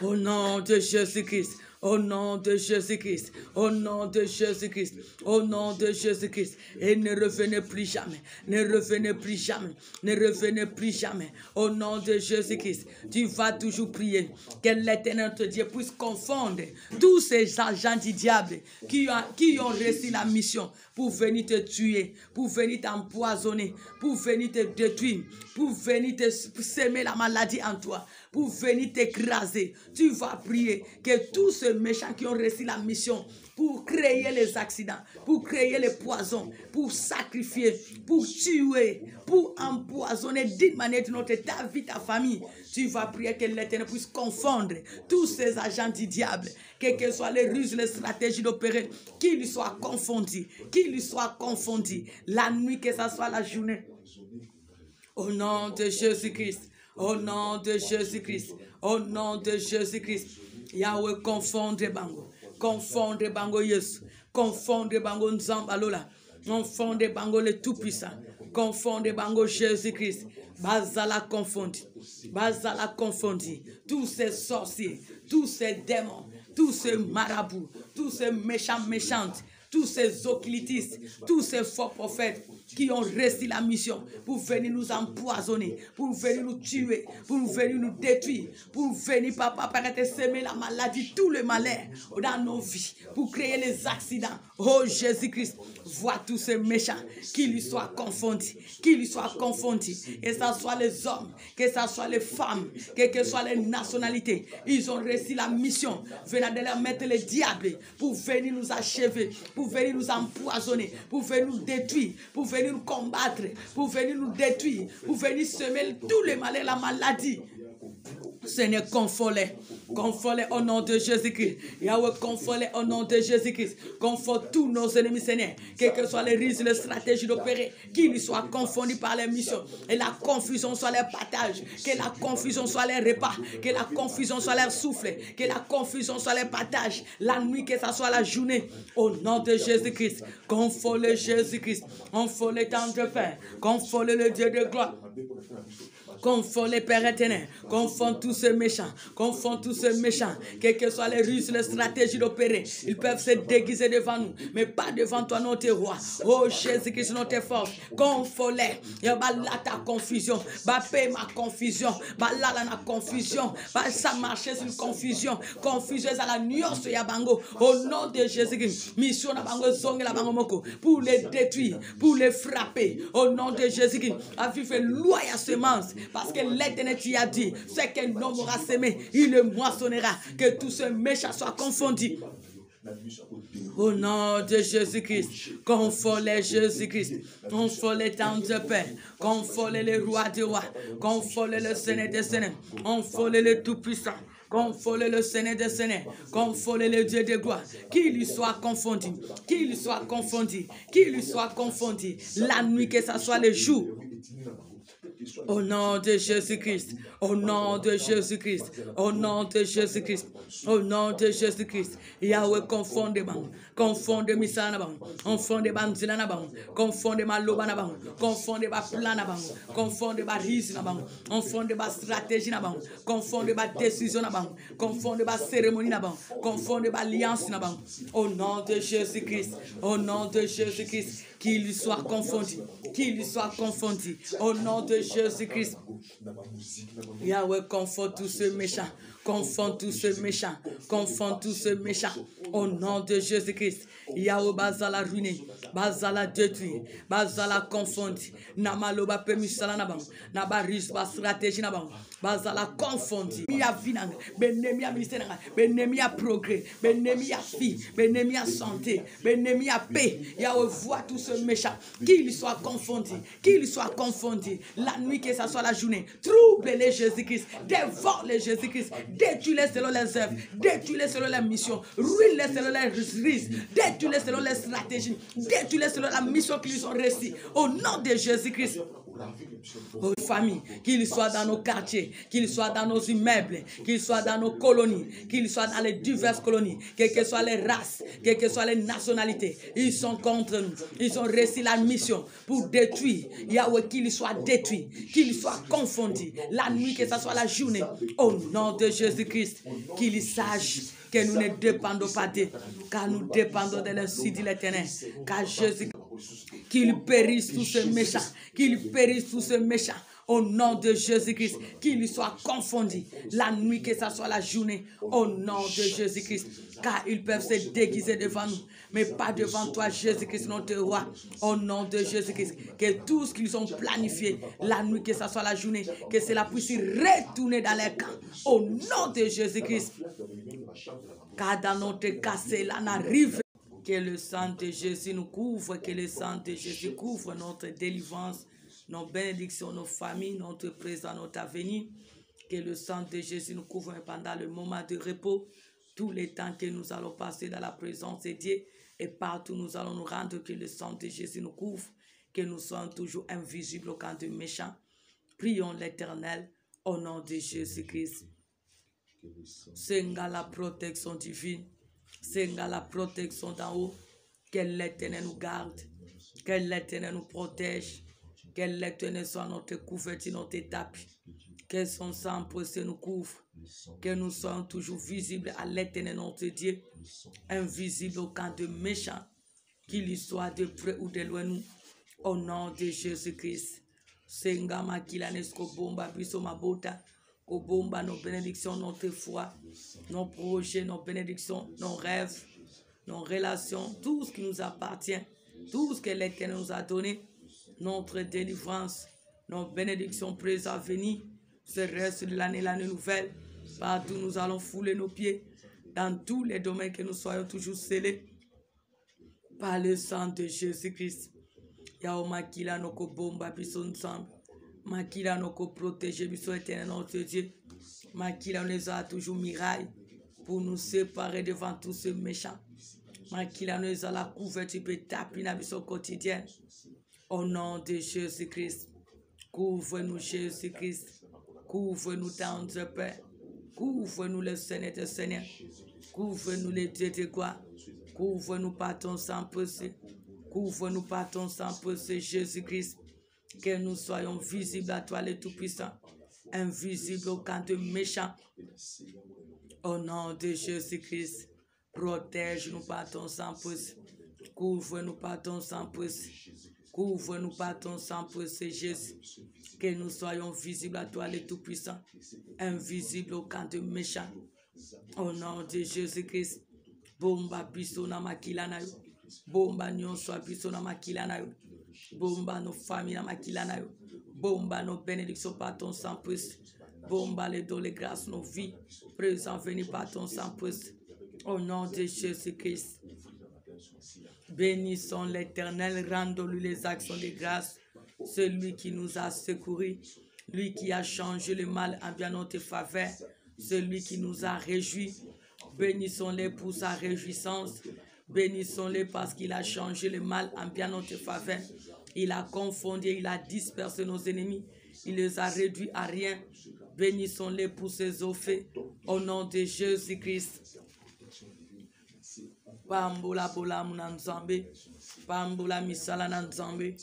Au nom de Jésus-Christ. Au nom de Jésus-Christ, au nom de Jésus-Christ, au nom de Jésus-Christ. Et ne revenez plus jamais, ne revenez plus jamais, ne revenez plus jamais. Au nom de Jésus-Christ, tu vas toujours prier que l'Éternel te Dieu puisse confondre tous ces agents du diable qui ont reçu la mission pour venir te tuer, pour venir t'empoisonner, pour venir te détruire, pour venir te semer la maladie en toi, pour venir t'écraser. Tu vas prier que tous ceux méchants qui ont reçu la mission pour créer les accidents, pour créer les poisons, pour sacrifier, pour tuer, pour empoisonner d'une manière ou d'une autre ta vie, ta famille. Tu vas prier que l'Éternel puisse confondre tous ces agents du diable, quelles que soient les ruses, les stratégies d'opérer, qu'ils soient confondus, qu'ils soient confondus, la nuit, que ce soit la journée. Au nom de Jésus-Christ, au nom de Jésus-Christ, au nom de Jésus-Christ, Yahweh confondre bango. Confondre bango Yesu. Confondre bango Nzambalola. Confondre bango le Tout-Puissant. Confondre bango Jésus-Christ. Bazala confondi. Bazala confondi. Tous ces sorciers, tous ces démons, tous ces marabouts, tous ces méchantes, tous ces occultistes, tous ces faux prophètes qui ont reçu la mission pour venir nous empoisonner, pour venir nous tuer, pour venir nous détruire, pour venir, papa, paraître semer la maladie, tout le malheur dans nos vies, pour créer les accidents. Oh Jésus-Christ, vois tous ces méchants, qu'ils soient confondus, qu'ils soient confondus, que ce soit les hommes, que ce soit les femmes, que ce soit les nationalités, ils ont reçu la mission, venant de leur mettre le diable pour venir nous achever, pour venir nous empoisonner, pour venir nous détruire, pour venir nous combattre, pour venir nous détruire, pour venir semer tous les malheurs, la maladie. Seigneur, conforte-les. Conforte-les au nom de Jésus-Christ. Yahweh, conforte-les au nom de Jésus-Christ. Conforte tous nos ennemis, Seigneur. Quelles que soient les risques, les stratégies d'opérer, qu'ils soient confondus par les missions. Et la confusion soit leur partage. Que la confusion soit leur repas. Que la confusion soit leur souffle. Que la confusion soit leur partage. La nuit, que ça soit la journée. Au nom de Jésus-Christ. Conforte-les, Jésus-Christ. Conforte-les, tendre Père. Conforte-les, le Dieu de gloire. Confonds les pères éternels. Confonds tous ces méchants. Confonds tous ces méchants. Quelles que soient les ruses, les stratégies d'opérer. Ils peuvent se déguiser devant nous. Mais pas devant toi, notre roi. Oh Jésus-Christ, notre force. Confonds-les. Là ta confusion. Paix ma confusion. Là la confusion. Ça marche sur confusion. Confusion à la nuance yabango. Au nom de Jésus-Christ. Mission na bango zonge la bango moko. Pour les détruire. Pour les frapper. Au nom de Jésus-Christ. Afin fait loi à semence. Parce que l'Éternel tu as dit. C'est qu'un homme aura semé. Il le moissonnera. Que tous ces méchants soient confondus. Au nom de Jésus-Christ, confonds-les Jésus-Christ, confonds-les temps de paix, confonds-les les rois des rois, confonds-les le Seigneur des Seigneurs, confonds-les le Tout-Puissant, confonds-les le Seigneur des Seigneurs, confonds-les le Dieu de gloire, qu'il lui soit confondu, qu'il lui soit confondu, qu'il lui soit confondu, la nuit que ce soit le jour. Au nom de Jésus-Christ, au nom de Jésus-Christ, au nom de Jésus-Christ, au nom de Jésus-Christ, Yahweh confondément, confondé misanabang, confondé banzilanabang, confondé malobanabang, confondé ba planabang, confondé ba risinabang, confondé ba stratégie nabang, confondé ba décision nabang, confondé ba cérémonie nabang, confondé ba alliance nabang. Au nom de Jésus-Christ, au nom de Jésus-Christ, qu'il lui soit confondu, qu'il lui soit confondu. Au nom de Jésus-Christ, Yahweh, confond tous ceux méchants, confond tous ceux méchants, confond tous ceux méchants. Au nom de Jésus-Christ, Yahweh, bazala ruiner, bazala détruire, bazala confondre. Namaloba pemisala nabang, nabaris ba stratégie nabang, bazala confondre. Mia vinang, benemia ministère, benemia progrès, benemia vie, benemia santé, benemia paix. Yahweh voit tous ceux méchants, qu'il soit confondu, qu'il soit confondu. La nuit que ce soit la journée, trouble-les Jésus-Christ, dévore-les Jésus-Christ, détruis-les selon les œuvres, détruis-les selon les missions, ruine-les selon les risques, détruis-les selon les stratégies, détruis-les selon la mission qu'ils ont réussi. Au nom de Jésus-Christ. Aux familles, qu'ils soient dans nos quartiers, qu'ils soient dans nos immeubles, qu'ils soient dans nos colonies, qu'ils soient dans les diverses colonies, quelles que soient les races, quelles que soient les nationalités, ils sont contre nous. Ils ont réussi la mission pour détruire. Yahweh, qu'ils soient détruits, qu'ils soient confondus. La nuit, que ce soit la journée, au nom de Jésus-Christ, qu'ils sachent que nous ne dépendons pas d'eux, car nous dépendons de l'incendie de l'Éternel. Car Jésus, qu'ils périssent tous ces méchants, qu'ils périssent tous ces méchants. Au nom de Jésus-Christ, qu'ils soient confondus. La nuit, que ce soit la journée, au nom de Jésus-Christ. Car ils peuvent se déguiser devant nous, mais pas devant toi, Jésus-Christ, notre roi. Au nom de Jésus-Christ, que tout ce qu'ils ont planifié, la nuit, que ce soit la journée, que cela puisse retourner dans les camps. Au nom de Jésus-Christ. Car dans notre cas, cela n'arrive. Que le sang de Jésus nous couvre, que le sang de Jésus couvre notre délivrance, nos bénédictions, nos familles, notre présent, notre avenir. Que le sang de Jésus nous couvre pendant le moment de repos, tous les temps que nous allons passer dans la présence de Dieu et partout nous allons nous rendre, que le sang de Jésus nous couvre, que nous soyons toujours invisibles au camp des méchants. Prions l'Éternel au nom de Jésus-Christ. Seigneur, la protection divine. Seigneur, la protection d'en haut, que l'Éternel nous garde, que l'Éternel nous protège, que l'Éternel soit notre couverture, notre tapis, que son sang précieux nous couvre, que nous soyons toujours visibles à l'Éternel notre Dieu, invisibles au camp de méchants, qu'il y soit de près ou de loin nous, au nom de Jésus-Christ. Seigneur, ma kilanesko bomba biso mabota. Au bomba, nos bénédictions, notre foi, nos projets, nos bénédictions, nos rêves, nos relations, tout ce qui nous appartient, tout ce que l'Éternel nous a donné, notre délivrance, nos bénédictions présentes à venir, ce reste de l'année nouvelle, partout nous allons fouler nos pieds, dans tous les domaines que nous soyons toujours scellés par le sang de Jésus-Christ. Yao makila noko bomba biso ensemble. Makila nous protéger, biso éternel notre Dieu. Makila nous a toujours miraille pour nous séparer devant tous ces méchants. Makila nous a la couverture pour taper dans biso quotidien. Au nom de Jésus-Christ, couvre-nous Jésus-Christ, couvre-nous dans de paix, couvre-nous le Seigneur des Seigneurs, couvre-nous les dieux de gloire, couvre-nous par ton sang précieux, couvre-nous par ton sang précieux Jésus-Christ. Que nous soyons visibles à toi, le Tout-Puissant. Invisibles au camp de méchants. Au nom de Jésus-Christ, protège-nous par ton sang précieux. Couvre-nous par ton sang précieux. Couvre-nous par ton sang précieux, Jésus. Que nous soyons visibles à toi, le Tout-Puissant. Invisibles au camp de méchants. Au nom de Jésus-Christ. Bomba biso na makila na yo. Bomba nyonso biso na makila na yo. Bomba nos familles na makila na yo. Bomba nos bénédictions par ton sang précieux. Bomba les dons, les grâces, nos vies. Présent venu par ton sang précieux. Au nom de Jésus-Christ. Bénissons l'Éternel, rendons-lui les actions de grâce. Celui qui nous a secourus, lui qui a changé le mal en bien notre faveur, celui qui nous a réjouis. Bénissons-le pour sa réjouissance. Bénissons-le parce qu'il a changé le mal en bien notre faveur. Il a confondu, il a dispersé nos ennemis. Il les a réduits à rien. Bénissons-le pour ses eaux faits. Au nom de Jésus-Christ. Pambola bola munanzambe. Pambola misala nanzambe.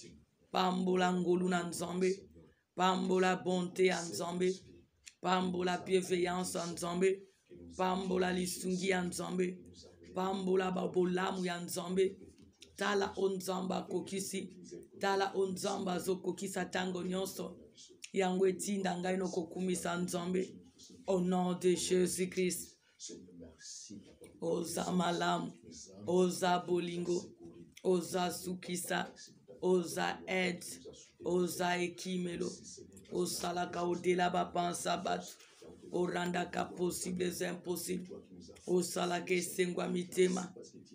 Pambola ngolu nanzambe. Pambola bonté anzambe. Pambola bienveillance anzambe. Pambola lisungi anzambe. Pambola babolamu yanzambe. Tala onzamba kokisi. Tala onzamba zo kokisa tango nyonso. Yangwe tinda ngai no kokumisa nzambe. Au nom de Jésus-Christ. Oza malamu. Oza bolingo. Oza sukisa. Oza aide. Oza ekimelo. Osalaka odela bapansa batu. Orandaka possibles impossibles. Osalaka esengwa mitema.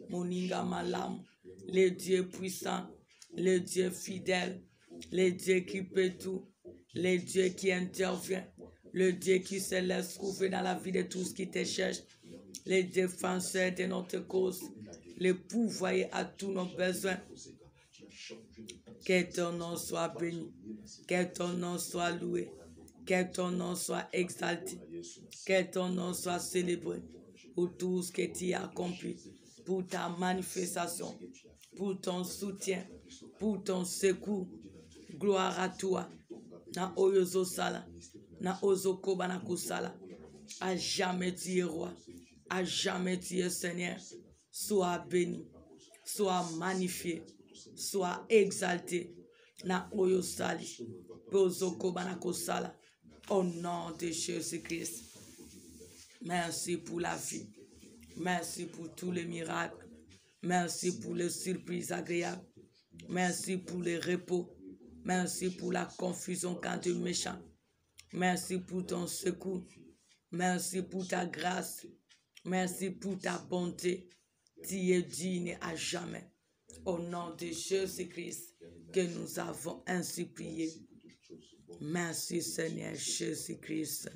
Moninga malamu. Le Dieu puissant. Le Dieu fidèle. Le Dieu qui peut tout. Le Dieu qui intervient. Le Dieu qui se laisse trouver dans la vie de tous qui te cherchent. Le défenseur de notre cause. Le pourvoyeur à tous nos besoins. Que ton nom soit béni. Que ton nom soit loué. Que ton nom soit exalté. Que ton nom soit célébré. Pour tout ce que tu as accompli. Pour ta manifestation. Pour ton soutien. Pour ton secours. Gloire à toi. Na oyozo sala. Na ozoko banakusala. À jamais tu es roi. À jamais tu es Seigneur. Sois béni. Sois magnifié. Sois exalté. Na oyosali. Ozoko banakusala. Au nom de Jésus-Christ. Merci pour la vie. Merci pour tous les miracles. Merci pour les surprises agréables. Merci pour le repos. Merci pour la confusion quand tu es méchant. Merci pour ton secours. Merci pour ta grâce. Merci pour ta bonté. Tu es digne à jamais. Au nom de Jésus-Christ que nous avons ainsi prié. Merci Seigneur Jésus-Christ.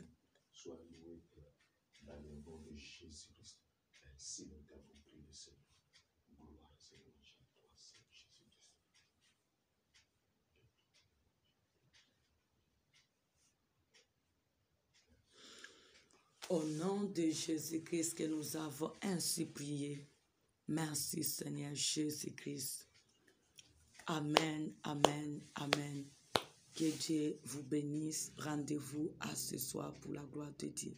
Au nom de Jésus-Christ que nous avons ainsi prié. Merci Seigneur Jésus-Christ. Amen, amen, amen. Que Dieu vous bénisse. Rendez-vous à ce soir pour la gloire de Dieu.